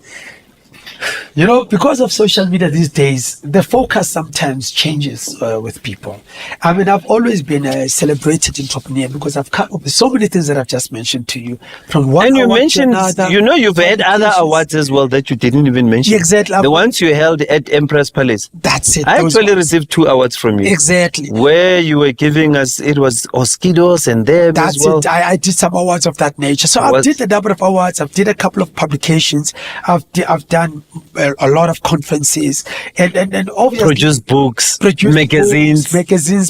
Because of social media these days, the focus sometimes changes with people. I mean, I've always been a celebrated entrepreneur because I've come up with so many things that I've just mentioned to you. From one, and you mentioned, you've had other awards as well that you didn't even mention. Exactly. The ones you held at Empress Palace. That's it. I actually received 2 awards from you. Exactly. Where you were giving us, it was Oskidos and them That's as well. it. I did some awards of that nature. So I did a number of awards. I've did a couple of publications. I've done a lot of conferences and obviously produced books, magazines,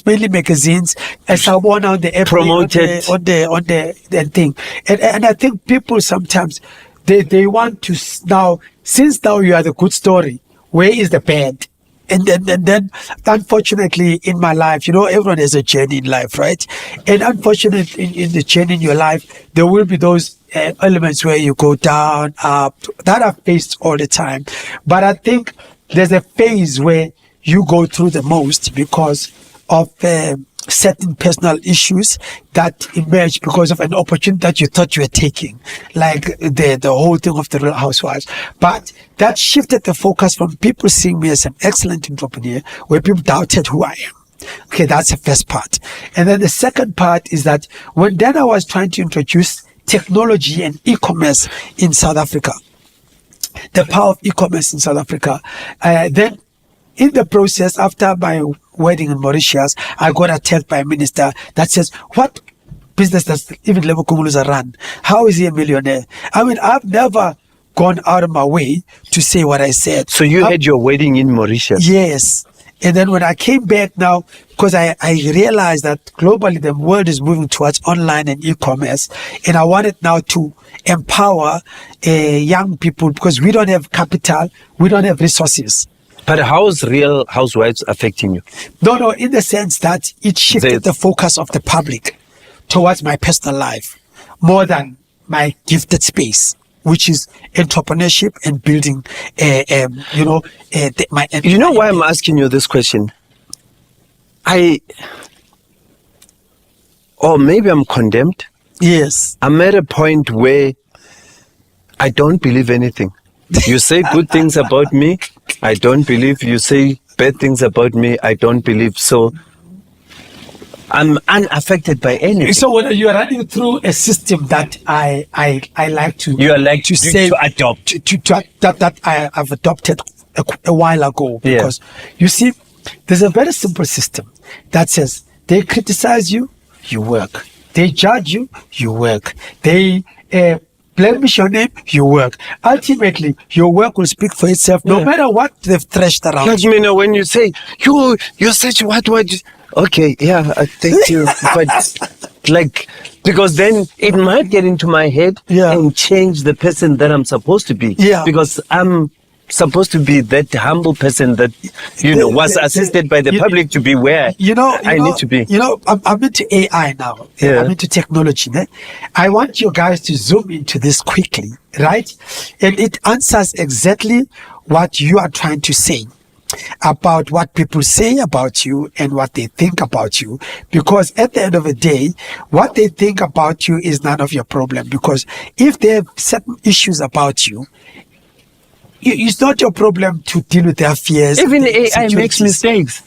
mainly magazines, as I won on the promoted on the thing. And I think people sometimes they want to now, since now you are the good story, where is the bad? And then unfortunately in my life, everyone has a journey in life, right? And unfortunately in the journey in your life, there will be those elements where you go down, up, that are faced all the time. But I think there's a phase where you go through the most because of certain personal issues that emerge because of an opportunity that you thought you were taking, like the whole thing of the Real Housewives. But that shifted the focus from people seeing me as an excellent entrepreneur, where people doubted who I am. Okay, that's the first part. And then the second part is that when I was trying to introduce technology and e-commerce in South Africa, the power of e-commerce in South Africa, then in the process, after my wedding in Mauritius, I got attacked by a minister that says, what business does even Lebo Gunguluza run? How is he a millionaire? I mean, I've never gone out of my way to say what I said. So you had your wedding in Mauritius? Yes. And then when I came back now, because I realized that globally the world is moving towards online and e-commerce, and I wanted now to empower young people, because we don't have capital, we don't have resources. But how is Real Housewives affecting you? No, in the sense that it shifted the focus of the public towards my personal life more than my gifted space, which is entrepreneurship and building, You know why I'm asking you this question? or maybe I'm condemned. Yes. I'm at a point where I don't believe anything. You say good things about me, I don't believe. You say bad things about me, I don't believe. So I'm unaffected by anything. So when you are running through a system that I like to, You are like to say to adopt. that I have adopted a while ago, Yeah. because you see, there's a very simple system that says they criticize you, you work. They judge you, you work. They blemish your name, you work. Ultimately, your work will speak for itself, no Yeah. matter what they've thrashed around. Like, you know, when you say, you're such what, okay, yeah, thank you. But, like, because then it might get into my head Yeah. and change the person that I'm supposed to be. Yeah. Because I'm supposed to be that humble person that, was assisted by the public to be where I need to be. I'm into AI now. Yeah. I'm into technology. I want you guys to zoom into this quickly, right? And it answers exactly what you are trying to say about what people say about you and what they think about you. Because at the end of the day, what they think about you is none of your problem. Because if they have certain issues about you, it's not your problem to deal with their fears. Even their AI makes insecurities. mistakes.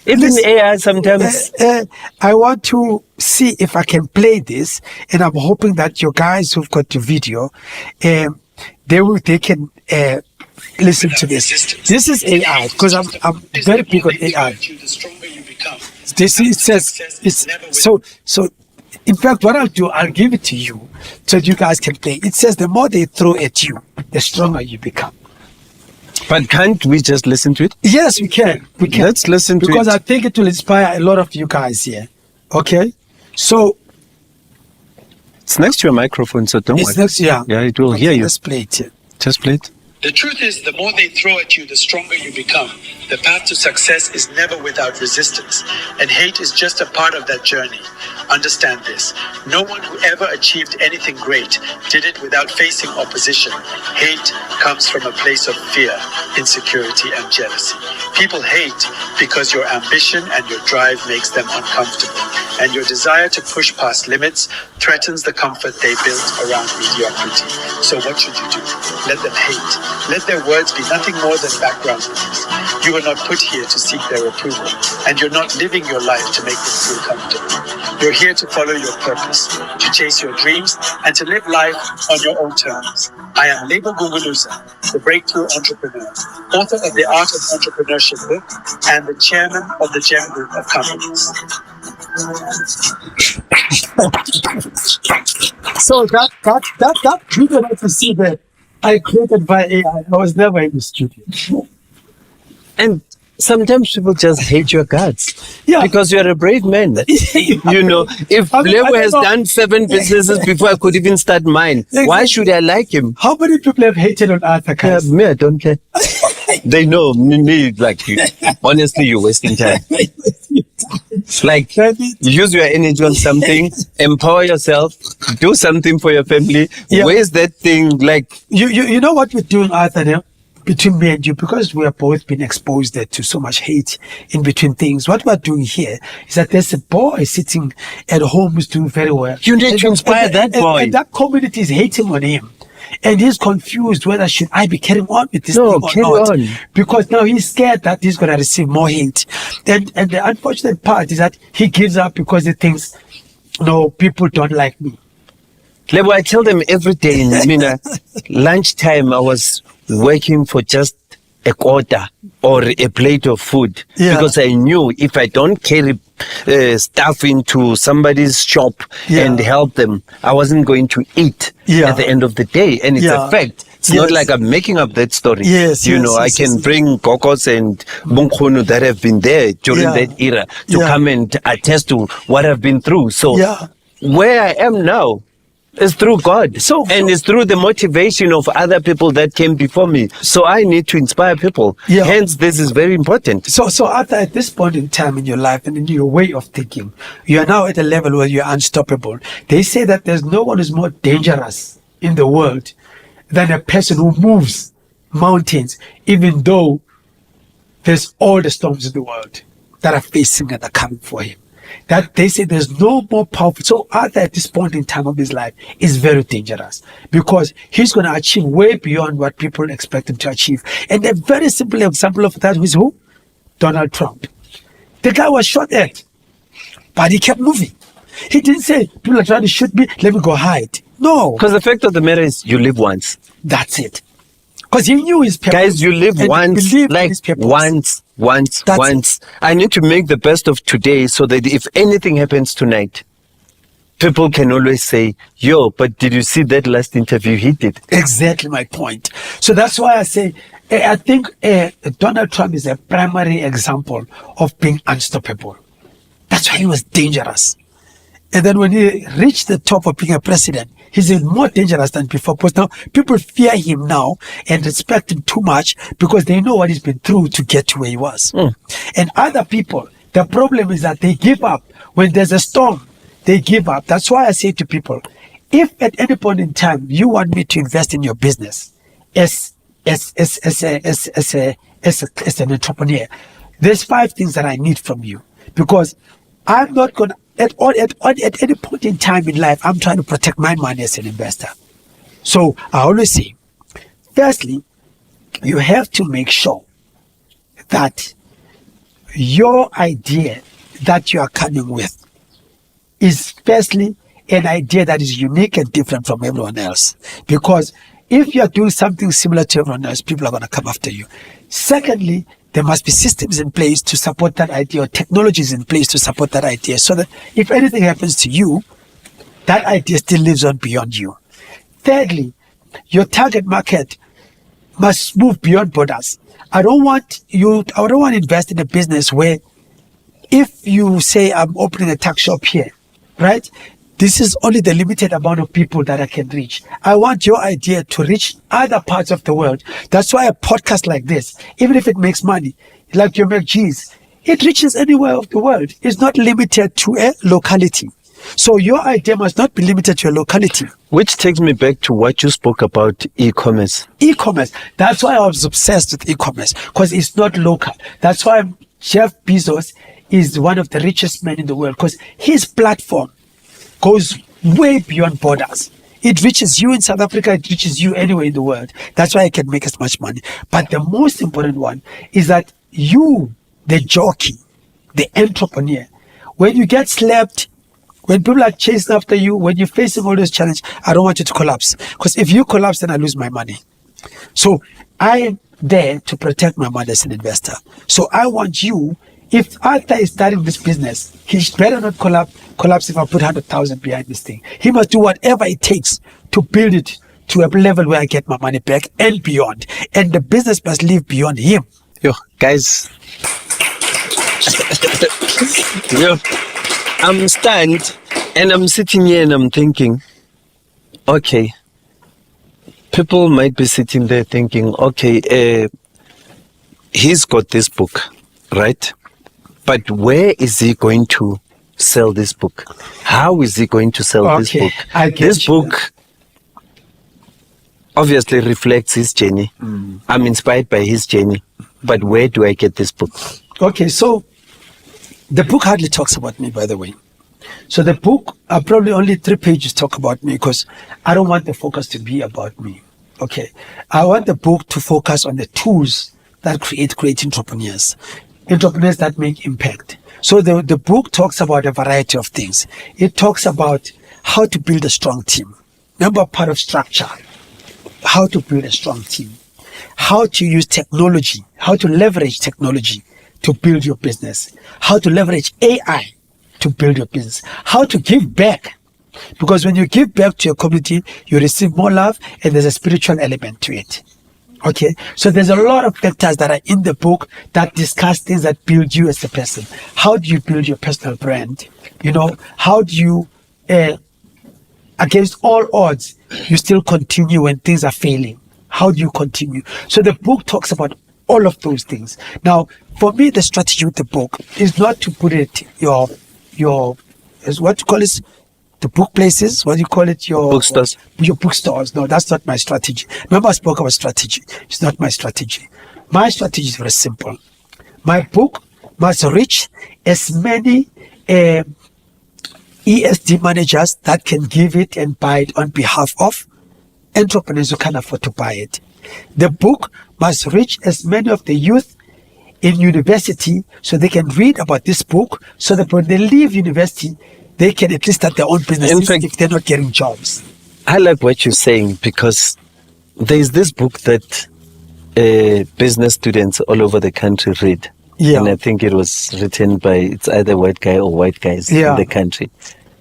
Even Listen, AI sometimes. I want to see if I can play this, and I'm hoping that your guys who've got the video, they can listen to this. This is AI, because I'm very big on AI. This it says it's so. In fact, what I'll do, I'll give it to you so you guys can play. It says the more they throw at you, the stronger you become. But can't we just listen to it? Yes, we can. We can. Let's listen to it. Because I think it will inspire a lot of you guys here. Okay? So, It's next to your microphone, so don't worry. yeah. Yeah, it will hear you. Let's play it. Just play it. The truth is, the more they throw at you, the stronger you become. The path to success is never without resistance, and hate is just a part of that journey. Understand this. No one who ever achieved anything great did it without facing opposition. Hate comes from a place of fear, insecurity, and jealousy. People hate because your ambition and your drive makes them uncomfortable, and your desire to push past limits threatens the comfort they built around mediocrity. So what should you do? Let them hate. Let their words be nothing more than background noise. You were not put here to seek their approval, and you're not living your life to make them feel comfortable. You're here to follow your purpose, to chase your dreams, and to live life on your own terms. I am Lebo Gunguluza, the breakthrough entrepreneur, author of the Art of Entrepreneurship book, and the chairman of the Gem Group of companies. So that video that you see there, I created by AI. I was never in the studio. And sometimes people just hate your guts. Yeah. Because you're a brave man. If Lebo has done 7 businesses before I could even start mine, why should I like him? How many people have hated on Arthur, guys? Me, I don't care. They know me like you. Honestly, you're wasting time. Like, use your energy on something, empower yourself, do something for your family. Yeah. Where's that thing? Like, You know what we're doing, Arthur, now? Between me and you, because we have both been exposed to so much hate in between things. What we're doing here is that there's a boy sitting at home who's doing very well. You need to inspire that boy. And that community is hating on him. And he's confused whether should I be carrying on with this No, thing or carry not. on. Because now he's scared that he's going to receive more hate. And the unfortunate part is that he gives up because he thinks, no, people don't like me. Lebo, I tell them every day, lunchtime I was working for just a quarter or a plate of food. Yeah. Because I knew if I don't carry stuff into somebody's shop and help them, I wasn't going to eat at the end of the day. And it's a fact. It's not like I'm making up that story. Yes, I can bring Kokos and Bunkhono that have been there during that era to come and attest to what I've been through. So where I am now is through God. And it's through the motivation of other people that came before me. So I need to inspire people. Yeah. Hence, this is very important. So Arthur, at this point in time in your life and in your way of thinking, you are now at a level where you're unstoppable. They say that there's no one who's more dangerous in the world than a person who moves mountains, even though there's all the storms in the world. that are facing and are coming for him. That they say there's no more powerful. So Arthur at this point in time of his life is very dangerous because he's going to achieve way beyond what people expect him to achieve. And a very simple example of that was who? Donald Trump. The guy was shot at, but he kept moving. He didn't say, people are trying to shoot me, let me go hide. No. Because the fact of the matter is, you live once. That's it. Because he knew his purpose. Guys, you live once, like once. I need to make the best of today so that if anything happens tonight, people can always say, yo, but did you see that last interview he did? Exactly my point. So that's why I say, I think Donald Trump is a primary example of being unstoppable. That's why he was dangerous. And then when he reached the top of being a president, he's even more dangerous than before. Because now people fear him now and respect him too much because they know what he's been through to get to where he was. And other people, the problem is that they give up. When there's a storm, they give up. That's why I say to people, if at any point in time you want me to invest in your business as an entrepreneur, there's 5 things that I need from you. Because I'm not going to, at any point in time in life, I'm trying to protect my money as an investor. So I always say, firstly, you have to make sure that your idea that you are coming with is firstly an idea that is unique and different from everyone else. Because if you are doing something similar to everyone else, people are going to come after you. Secondly, there must be systems in place to support that idea or technologies in place to support that idea so that if anything happens to you, that idea still lives on beyond you. Thirdly, your target market must move beyond borders. I don't want to invest in a business where if you say I'm opening a tuck shop here, right? This is only the limited amount of people that I can reach. I want your idea to reach other parts of the world. That's why a podcast like this, even if it makes money, like you make cheese, it reaches anywhere of the world. It's not limited to a locality. So your idea must not be limited to a locality. Which takes me back to what you spoke about e-commerce. E-commerce. That's why I was obsessed with e-commerce because it's not local. That's why Jeff Bezos is one of the richest men in the world because his platform goes way beyond borders. It reaches you in South Africa, it reaches you anywhere in the world. That's why I can make as much money. But the most important one is that you, the jockey, the entrepreneur, when you get slapped, when people are chasing after you, when you're facing all those challenges, I don't want you to collapse. Because if you collapse, then I lose my money. So I am there to protect my money as an investor. So I want you, if Arthur is starting this business, he better not collapse if I put 100,000 behind this thing. He must do whatever it takes to build it to a level where I get my money back and beyond. And the business must live beyond him. Yo, guys. Yo, I'm stunned and I'm sitting here and I'm thinking, okay, people might be sitting there thinking, okay, he's got this book, right? But where is he going to sell this book? How is he going to sell this book? This book obviously reflects his journey. I'm inspired by his journey. But where do I get this book? Okay, so the book hardly talks about me, by the way. So the book, probably only 3 pages talk about me because I don't want the focus to be about me. Okay, I want the book to focus on the tools that create great entrepreneurs that make impact. So the book talks about a variety of things. It talks about how to build a strong team. Remember, part of structure, how to build a strong team, how to use technology, how to leverage technology to build your business, how to leverage AI to build your business, how to give back. Because when you give back to your community, you receive more love and there's a spiritual element to it. Okay, so there's a lot of factors that are in the book that discuss things that build you as a person. How do you build your personal brand? You know, how do you, against all odds, you still continue when things are failing? How do you continue? So the book talks about all of those things. Now, for me, the strategy with the book is not to put it is what you call it, the book places, what do you call it? Your bookstores. Your bookstores. No, that's not my strategy. Remember, I spoke about strategy. It's not my strategy. My strategy is very simple. My book must reach as many ESD managers that can give it and buy it on behalf of entrepreneurs who can afford to buy it. The book must reach as many of the youth in university so they can read about this book, so that when they leave university, they can at least start their own businesses if they're not getting jobs. I like what you're saying, because there's this book that business students all over the country read. Yeah. And I think it was written by, it's either white guy or white guys in the country.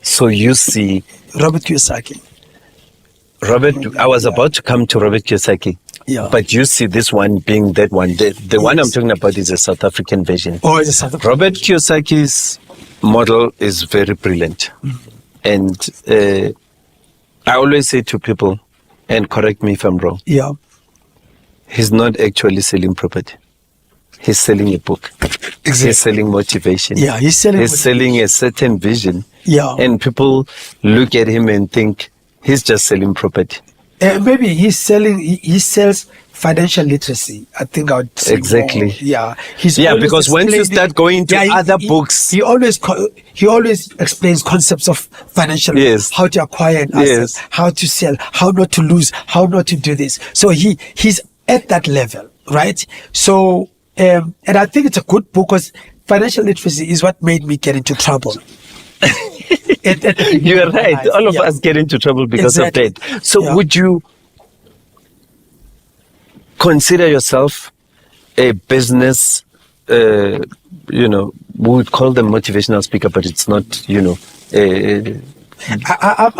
So you see... Robert Kiyosaki. I was about to come to Robert Kiyosaki. Yeah. But you see this one being that one. The one I'm talking about is a South African version. Oh, it's a South African. Robert Kiyosaki's model is very brilliant. And I always say to people, and correct me if I'm wrong, he's not actually selling property. He's selling a book. Exactly. He's selling motivation. Yeah, he's selling a certain vision. Yeah. And people look at him and think he's just selling property. Maybe he sells financial literacy. I think I would say exactly. More. Yeah. Because once you start going to other books, he always explains concepts of financial, how to acquire an asset, how to sell, how not to lose, how not to do this. So he's at that level, right? So and I think it's a good book, because financial literacy is what made me get into trouble. You're right. All of us get into trouble because of that. So would you consider yourself a business, we would call them motivational speaker, but it's not,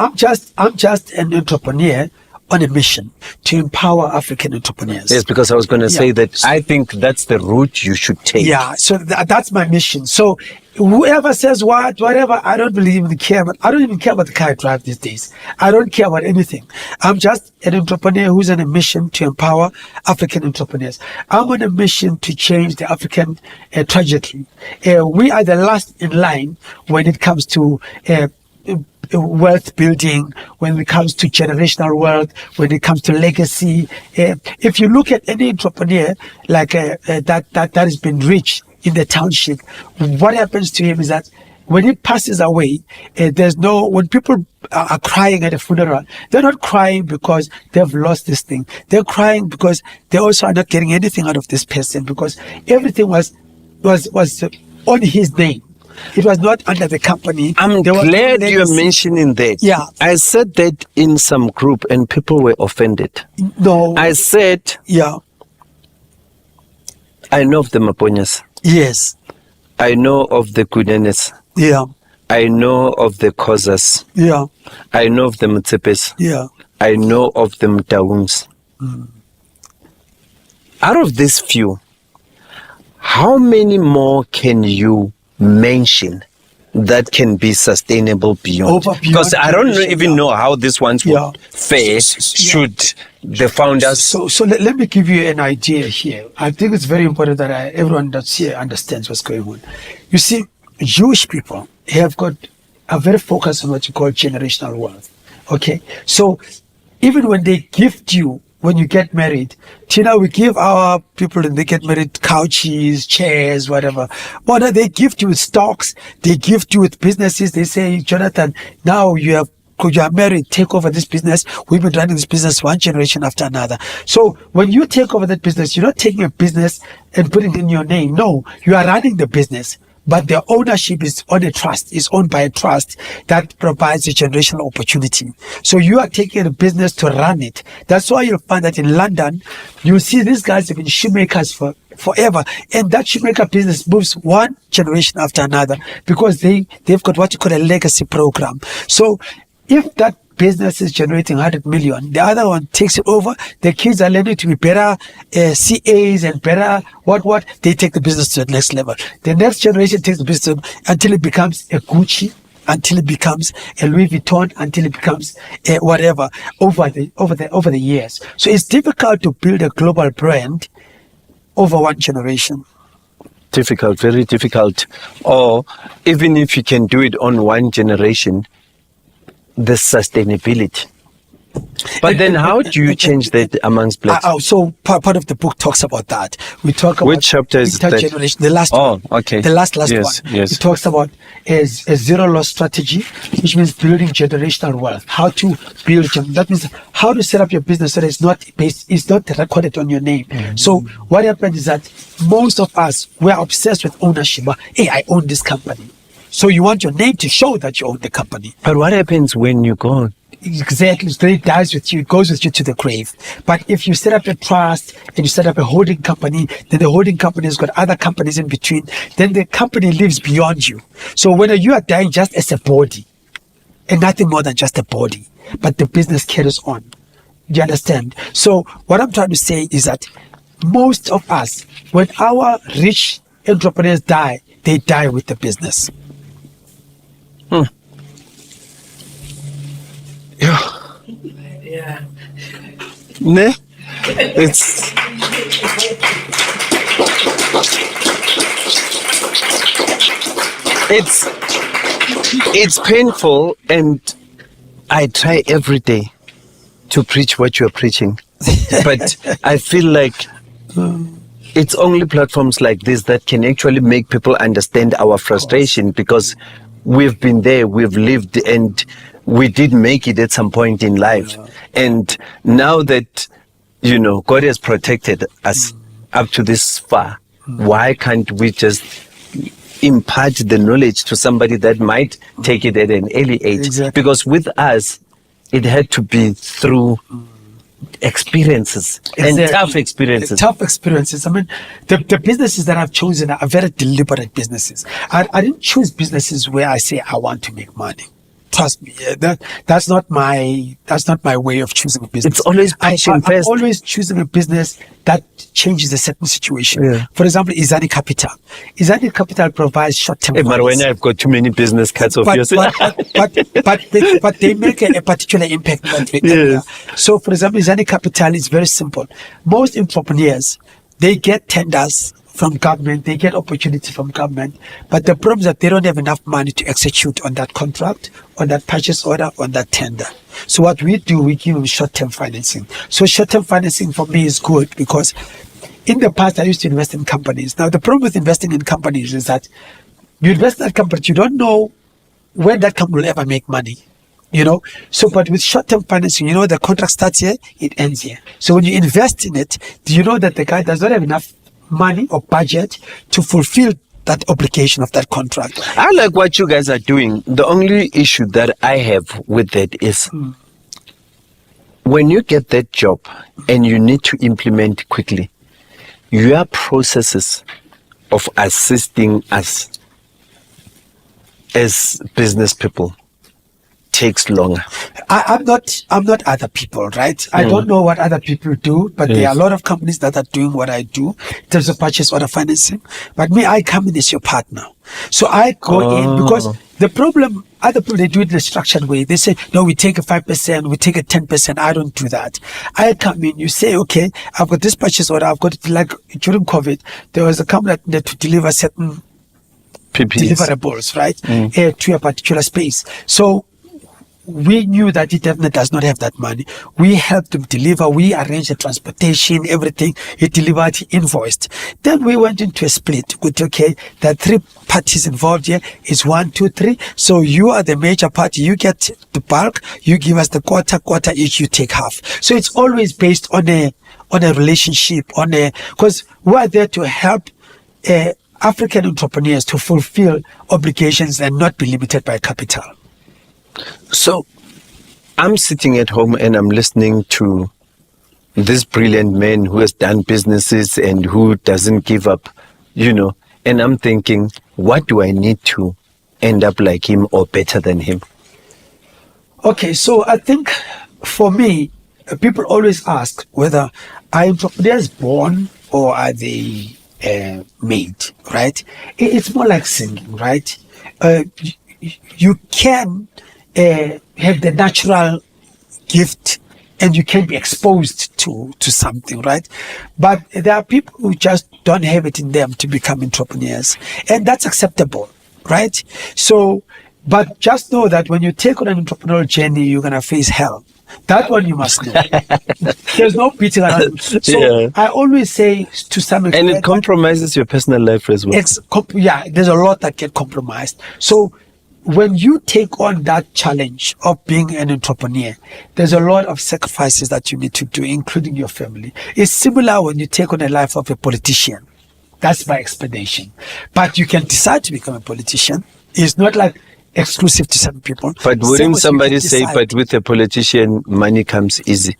I'm just an entrepreneur on a mission to empower African entrepreneurs. Yes, because I was going to say that I think that's the route you should take. Yeah, so that's my mission. So whoever says whatever, I don't even care. But I don't even care about the car I drive these days. I don't care about anything. I'm just an entrepreneur who's on a mission to empower African entrepreneurs. I'm on a mission to change the African trajectory. We are the last in line when it comes to wealth building, when it comes to generational wealth, when it comes to legacy. If you look at any entrepreneur like that has been rich in the township, what happens to him is that when he passes away, when people are crying at a funeral, they're not crying because they've lost this thing. They're crying because they also are not getting anything out of this person, because everything was on his name. It was not under the company. I'm glad you're mentioning that. Yeah. I said that in some group and people were offended. No. I said, I know of the Maponyas. Yes. I know of the Kunenes. Yeah. I know of the Kozas. Yeah. I know of the Mutsepes. Yeah. I know of the Mtauns. Out of these few, how many more can you mention that can be sustainable beyond? Because I don't even know how these ones would fare should the founders... So let me give you an idea here. I think it's very important that everyone that's here understands what's going on. You see, Jewish people have got a very focused on what you call generational wealth. Okay? So even when they gift you, when you get married, Tina, we give our people and they get married couches, chairs, whatever. But they gift you with stocks, they gift you with businesses. They say, Jonathan, now you are married, take over this business. We've been running this business one generation after another. So when you take over that business, you're not taking a business and putting it in your name. No, you are running the business. But the ownership is on a trust, is owned by a trust that provides a generational opportunity. So you are taking a business to run it. That's why you'll find that in London, you see these guys have been shoemakers forever. And that shoemaker business moves one generation after another because they've got what you call a legacy program. So if that business is generating 100 million, the other one takes it over, the kids are learning to be better CAs and better what, they take the business to the next level. The next generation takes the business until it becomes a Gucci, until it becomes a Louis Vuitton, until it becomes whatever over the years. So it's difficult to build a global brand over one generation. Difficult, very difficult. Or even if you can do it on one generation, the sustainability But then how do you change that amongst blacks? So part of the book talks about that. We talk about which chapter is that? Intergeneration, the last one. Okay. The last Yes, one. yes. It talks about a zero loss strategy, which means building generational wealth. How to build, that means how to set up your business so that it's not recorded on your name. Mm-hmm. So what happens is that most of us, we're obsessed with ownership. Hey, I own this company. So you want your name to show that you own the company. But what happens when you go? Exactly. So it dies with you. It goes with you to the grave. But if you set up a trust and you set up a holding company, then the holding company has got other companies in between. Then the company lives beyond you. So when you are dying just as a body, and nothing more than just a body, but the business carries on. Do you understand? So what I'm trying to say is that most of us, when our rich entrepreneurs die, they die with the business. Yeah. Ne? It's painful, and I try every day to preach what you're preaching. But I feel like it's only platforms like this that can actually make people understand our frustration, because we've been there, we've lived, and we did make it at some point in life. And now that, God has protected us up to this far, why can't we just impart the knowledge to somebody that might take it at an early age? Exactly. Because with us, it had to be through experiences and tough experiences. Tough experiences. I mean, the businesses that I've chosen are very deliberate businesses. I didn't choose businesses where I say I want to make money. Trust me, that's not my way of choosing a business. It's always passion first. I'm always choosing a business that changes a certain situation. Yeah. For example, Izani Capital. Izani Capital provides short-term Hey, finance. Marwena, I've got too many business cards of yours. But they make a particular impact on the area. So, for example, Izani Capital is very simple. Most entrepreneurs, they get tenders from government, they get opportunity from government, but the problem is that they don't have enough money to execute on that contract, on that purchase order, on that tender. So what we do, we give them short-term financing. So short-term financing for me is good, because in the past I used to invest in companies. Now the problem with investing in companies is that you invest in that company, you don't know when that company will ever make money. So but with short-term financing, the contract starts here, it ends here. So when you invest in it, do you know that the guy does not have enough money or budget to fulfill that obligation of that contract? I like what you guys are doing. The only issue that I have with that is when you get that job and you need to implement quickly, your processes of assisting us as business people takes longer. I'm not other people, right? I don't know what other people do, but there are a lot of companies that are doing what I do in terms of purchase order financing. But me, I come in as your partner. So I go in, because the problem, other people, they do it in a structured way. They say, no, we take a 5%, we take a 10%. I don't do that. I come in, you say, okay, I've got this purchase order. I've got it, like during COVID, there was a company that needed to deliver certain deliverables, right? To a particular space. So we knew that it definitely does not have that money. We helped them deliver. We arranged the transportation, everything. He delivered, he invoiced. Then we went into a split with, okay, there are 3 parties involved here. It's 1, 2, 3. So you are the major party. You get the bulk. You give us the quarter each. You take half. So it's always based on a relationship, because we are there to help African entrepreneurs to fulfill obligations and not be limited by capital. So I'm sitting at home and I'm listening to this brilliant man who has done businesses and who doesn't give up, and I'm thinking, what do I need to end up like him or better than him? Okay, so I think for me, people always ask whether are entrepreneurs born or are they made, right? It's more like singing, right? You can have the natural gift and you can be exposed to something, right? But there are people who just don't have it in them to become entrepreneurs, and that's acceptable, right? So, but just know that when you take on an entrepreneurial journey, you're going to face hell. That one you must know. There's no beating around. So Yeah. I always say to some extent, And it compromises your personal life as well. there's a lot that get compromised. So when you take on that challenge of being an entrepreneur, there's a lot of sacrifices that you need to do, including your family. It's similar when you take on the life of a politician. That's my explanation. But you can decide to become a politician. It's not like exclusive to some people. But Same wouldn't as somebody you can say, decide. but with a politician, money comes easy?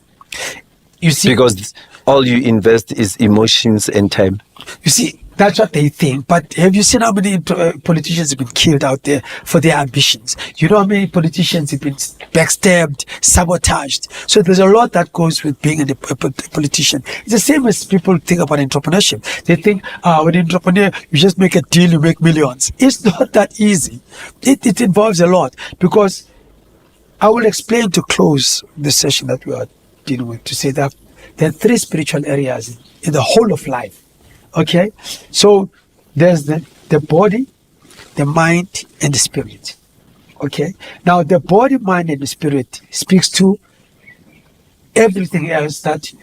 You see, Because all you invest is emotions and time. You see, that's what they think. But have you seen how many politicians have been killed out there for their ambitions? You know how many politicians have been backstabbed, sabotaged? So there's a lot that goes with being a politician. It's the same as people think about entrepreneurship. They think, with entrepreneur, you just make a deal, you make millions. It's not that easy. It involves a lot, because I will explain to close the session that we are dealing with, to say that there are 3 spiritual areas in the whole of life. Okay, so there's the body, the mind, and the spirit. Okay, now the body, mind, and the spirit speaks to everything else that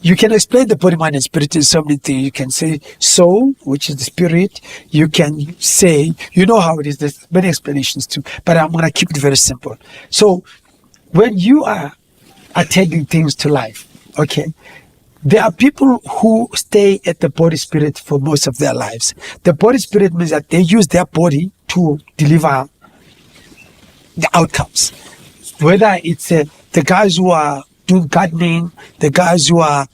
you can explain. The body, mind, and spirit in so many things. You can say soul, which is the spirit. You can say, you know how it is. There's many explanations too, but I'm going to keep it very simple. So when you are attending things to life, okay, there are people who stay at the body spirit for most of their lives. The body spirit means that they use their body to deliver the outcomes. Whether it's the guys who are doing gardening, the guys who are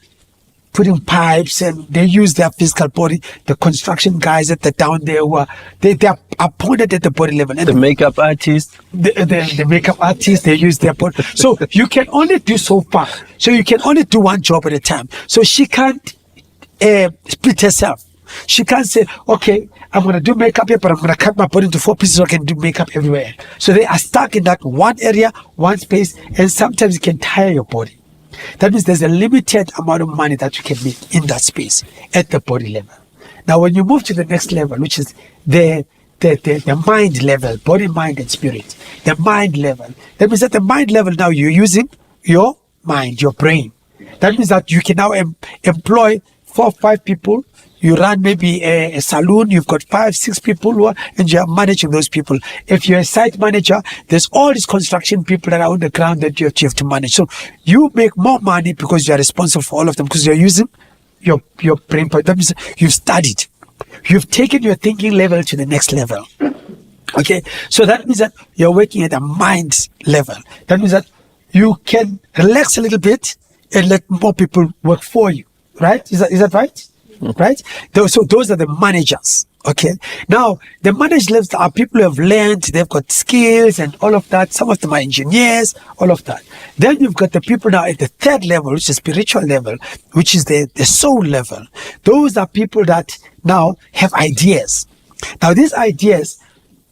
putting pipes, and they use their physical body. The construction guys at the down there who are they are appointed at the body level. And the makeup artist, the makeup artist, they use their body. So you can only do so far. So you can only do one job at a time. So she can't split herself. She can't say, okay, I'm going to do makeup here, but I'm going to cut my body into 4 pieces so I can do makeup everywhere. So they are stuck in that one area, one space, and sometimes it can tire your body. That means there's a limited amount of money that you can make in that space at the body level. Now, when you move to the next level, which is the mind level, body, mind, and spirit, the mind level, that means at the mind level now you're using your mind, your brain. That means that you can now employ 4 or 5 people. You run maybe a saloon, you've got 5, 6 people and you're managing those people. If you're a site manager, there's all these construction people that are on the ground that you have to manage. So you make more money because you're responsible for all of them, because you're using your brain. That means you've studied. You've taken your thinking level to the next level. Okay? So that means that you're working at a mind level. That means that you can relax a little bit and let more people work for you. Right? Is that right? Right? So those are the managers. Okay. Now, the managed levels are people who have learned, they've got skills and all of that. Some of them are engineers, all of that. Then you've got the people now at the 3rd level, which is spiritual level, which is the soul level. Those are people that now have ideas. Now, these ideas,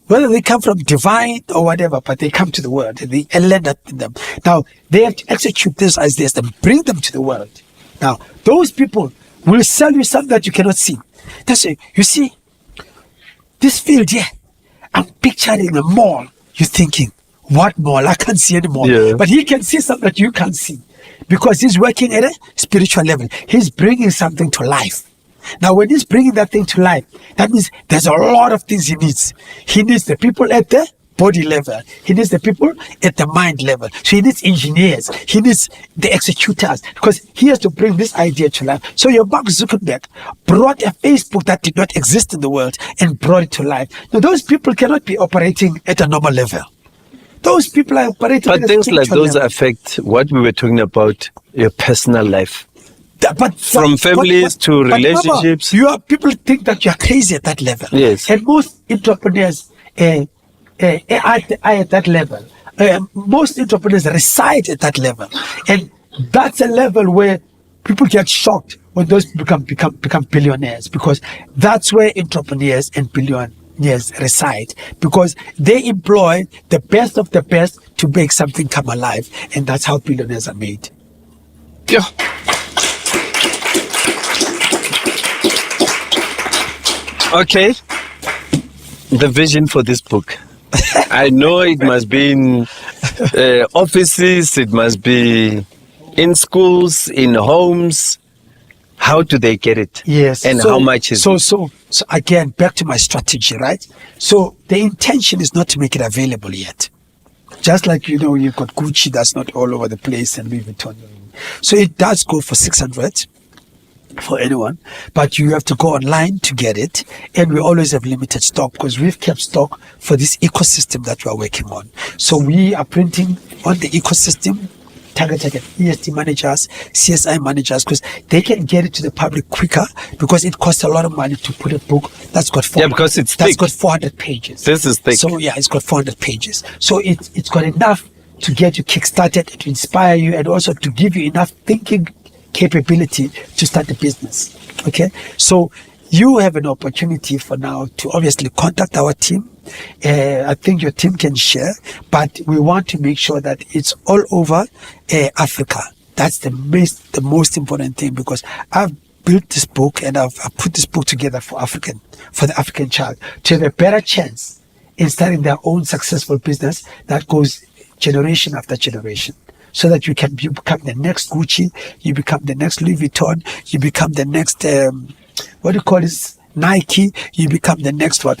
whether they come from divine or whatever, but they come to the world and they learn that in them. Now, they have to execute these ideas and bring them to the world. Now, those people will sell you something that you cannot see. That's it. You see, this field here, I'm picturing a mall. You're thinking, what mall? I can't see any mall. Yeah. But he can see something that you can't see, because he's working at a spiritual level. He's bringing something to life. Now, when he's bringing that thing to life, that means there's a lot of things he needs. He needs the people at the body level. He needs the people at the mind level. So he needs engineers. He needs the executors, because he has to bring this idea to life. So your Mark Zuckerberg brought a Facebook that did not exist in the world and brought it to life. Now, those people cannot be operating at a normal level. Those people are operating but at a things like spiritual those level. affect what we were talking about, your personal life. But From families to but remember, relationships. People think that you are crazy at that level. Yes. And most entrepreneurs are at that level. Most entrepreneurs reside at that level, and that's a level where people get shocked when those become billionaires, because that's where entrepreneurs and billionaires reside, because they employ the best of the best to make something come alive, and that's how billionaires are made. Yeah. Okay. The vision for this book. I know it must be in offices, it must be in schools, in homes. How do they get it? Yes. And how much is it? So again, back to my strategy, right? So the intention is not to make it available yet. Just like, you've got Gucci that's not all over the place and Louis Vuitton. So it does go for 600 for anyone, but you have to go online to get it. And we always have limited stock because we've kept stock for this ecosystem that we are working on. So we are printing on the ecosystem, targeted at EST managers, CSI managers, because they can get it to the public quicker, because it costs a lot of money to put a book that's got 400, because it's that's thick. got 400 pages. This is thick. So yeah, it's got 400 pages. So it's got enough to get you kickstarted, to inspire you, and also to give you enough thinking capability to start a business. Okay, so you have an opportunity for now to obviously contact our team. I think your team can share, but we want to make sure that it's all over Africa. That's the most important thing, because I've built this book and I've put this book together for the African child to have a better chance in starting their own successful business that goes generation after generation, so that you become the next Gucci, you become the next Louis Vuitton, you become the next Nike, you become the next what.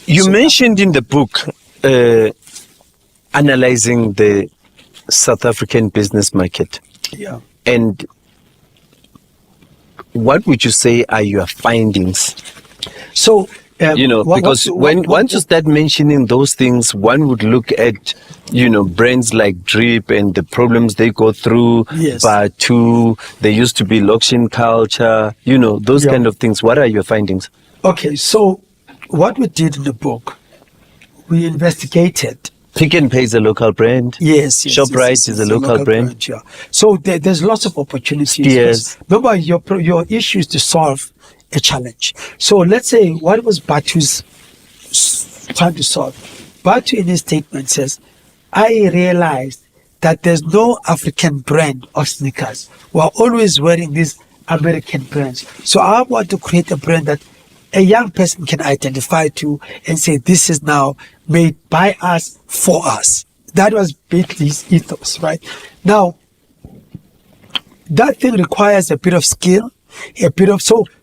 You mentioned in the book analyzing the South African business market. Yeah. And what would you say are your findings? So, because once you start mentioning those things, one would look at, brands like Drip and the problems they go through. Yes. But there used to be location culture, those kind of things. What are your findings? Okay, so what we did in the book, we investigated. Pick n Pay is a local brand. Yes. ShopRite is a local brand. Yeah. So there's lots of opportunities. Yes. Remember, your issue is to solve a challenge. So let's say, what was Batu's trying to solve? Batu in his statement says, I realized that there's no African brand of sneakers. We're always wearing these American brands. So I want to create a brand that a young person can identify to and say, this is now made by us, for us. That was basically his ethos, right? Now, that thing requires a bit of skill,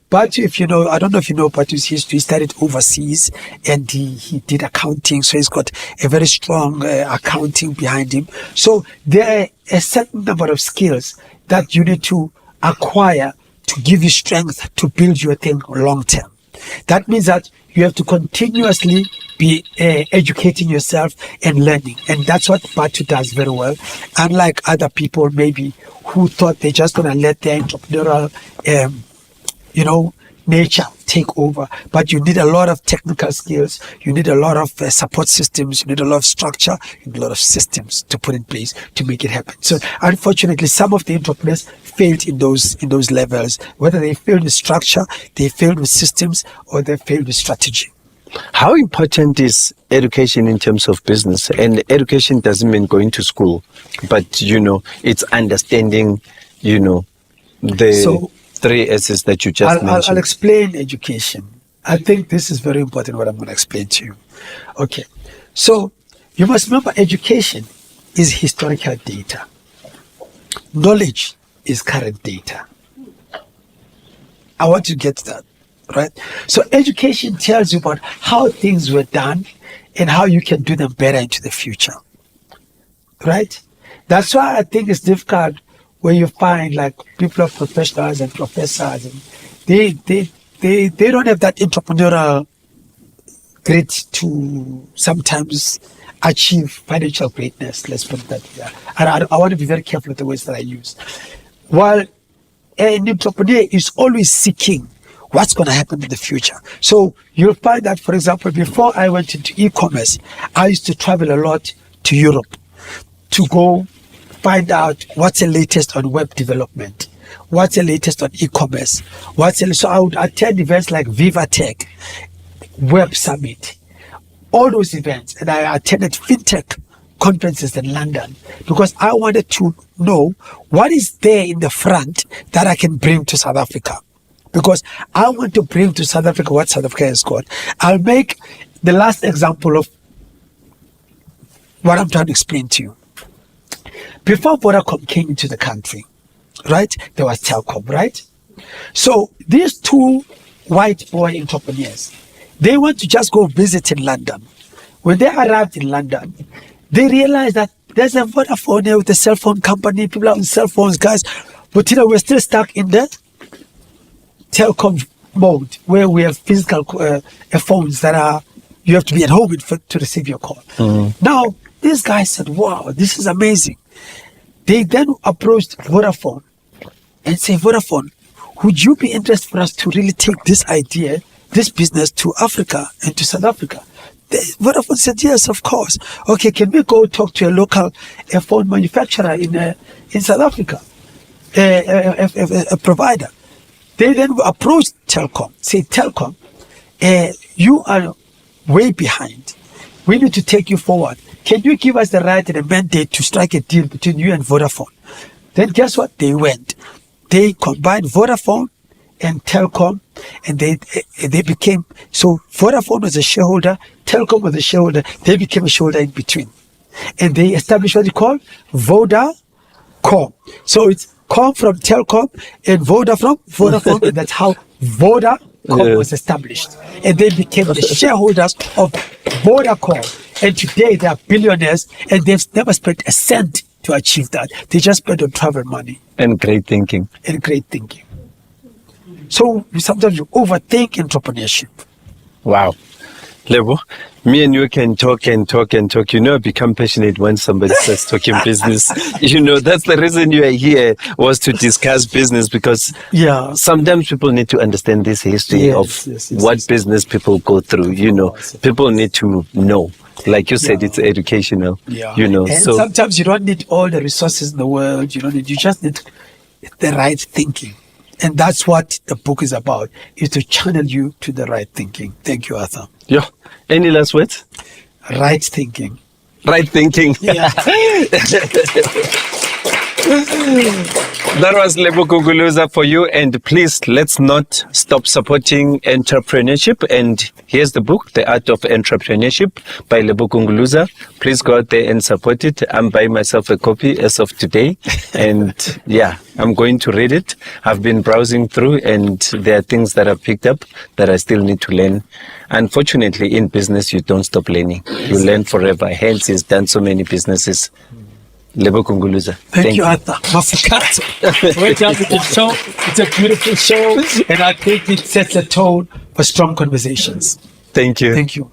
Batu, I don't know if you know Batu's history. He studied overseas and he did accounting, so he's got a very strong accounting behind him. So there are a certain number of skills that you need to acquire to give you strength to build your thing long term. That means that you have to continuously be educating yourself and learning. And that's what Batu does very well. Unlike other people maybe who thought they're just going to let their entrepreneurial nature take over. But you need a lot of technical skills. You need a lot of support systems. You need a lot of structure. You need a lot of systems to put in place to make it happen. So unfortunately, some of the entrepreneurs failed in those levels, whether they failed with structure, they failed with systems, or they failed with strategy. How important is education in terms of business? And education doesn't mean going to school, but it's understanding, the three S's that you just mentioned. I'll explain education. I think this is very important, what I'm going to explain to you. Okay. So you must remember, education is historical data. Knowledge is current data. I want you to get that, right? So education tells you about how things were done and how you can do them better into the future, right? That's why I think it's difficult where you find like people are professionals and professors, and they don't have that entrepreneurial grit to sometimes achieve financial greatness. Let's put it that way. And I want to be very careful with the words that I use. While an entrepreneur is always seeking what's going to happen in the future. So you'll find that, for example, before I went into e-commerce, I used to travel a lot to Europe to go find out what's the latest on web development, what's the latest on e-commerce, so I would attend events like Viva Tech, Web Summit, all those events, and I attended fintech conferences in London because I wanted to know what is there in the front that I can bring to South Africa, because I want to bring to South Africa what South Africa has got. I'll make the last example of what I'm trying to explain to you. before Vodacom came into the country, right, there was Telkom, right? So these two white boy entrepreneurs, they want to just go visit in London. When they arrived in London, they realized that there's a Vodafone here with a cell phone company. People are on cell phones, guys. But we're still stuck in the Telkom mode where we have physical phones that are, you have to be at home to receive your call. Now, these guys said, wow, this is amazing. They then approached Vodafone and say, Vodafone, would you be interested for us to really take this idea, this business to Africa and to South Africa? Vodafone said, yes, of course. Okay, can we go talk to a local phone manufacturer in South Africa, a provider? They then approached Telkom, say, Telkom, you are way behind. We need to take you forward. Can you give us the right and the mandate to strike a deal between you and Vodafone? Then guess what? They went. They combined Vodafone and Telkom, and they became, so Vodafone was a shareholder, Telkom was a shareholder, they became a shareholder in between. And they established what they call Vodacom. So it's Com from Telkom and Voda from Vodafone, and that's how Vodacom was established. And they became the shareholders of Vodacom. And today they are billionaires, and they've never spent a cent to achieve that. They just spent on travel money. And great thinking. And great thinking. So sometimes you overthink entrepreneurship. Wow. Lebo, me and you can talk and talk and talk. You know, I become passionate when somebody starts talking business. You know, that's the reason you are here, was to discuss business, because sometimes people need to understand this history of what business people go through. You know, people need to know. Like you said, it's educational. You know, and so sometimes you don't need all the resources in the world. You just need the right thinking. And that's what the book is about, is to channel you to the right thinking. Thank you, Arthur. Yeah. Any last words? Right thinking. Right thinking. Yeah. That was Lebo Gunguluza for you. And please, let's not stop supporting entrepreneurship. And here's the book, The Art of Entrepreneurship by Lebo Gunguluza. Please go out there and support it. I'm buying myself a copy as of today. And I'm going to read it. I've been browsing through, and there are things that I've picked up that I still need to learn. Unfortunately, in business, you don't stop learning. You learn forever. Hence, he's done so many businesses. Lebo Gunguluza. Thank you, Arthur. Mafokate. Well done with the show. It's a beautiful show, and I think it sets a tone for strong conversations. Thank you. Thank you.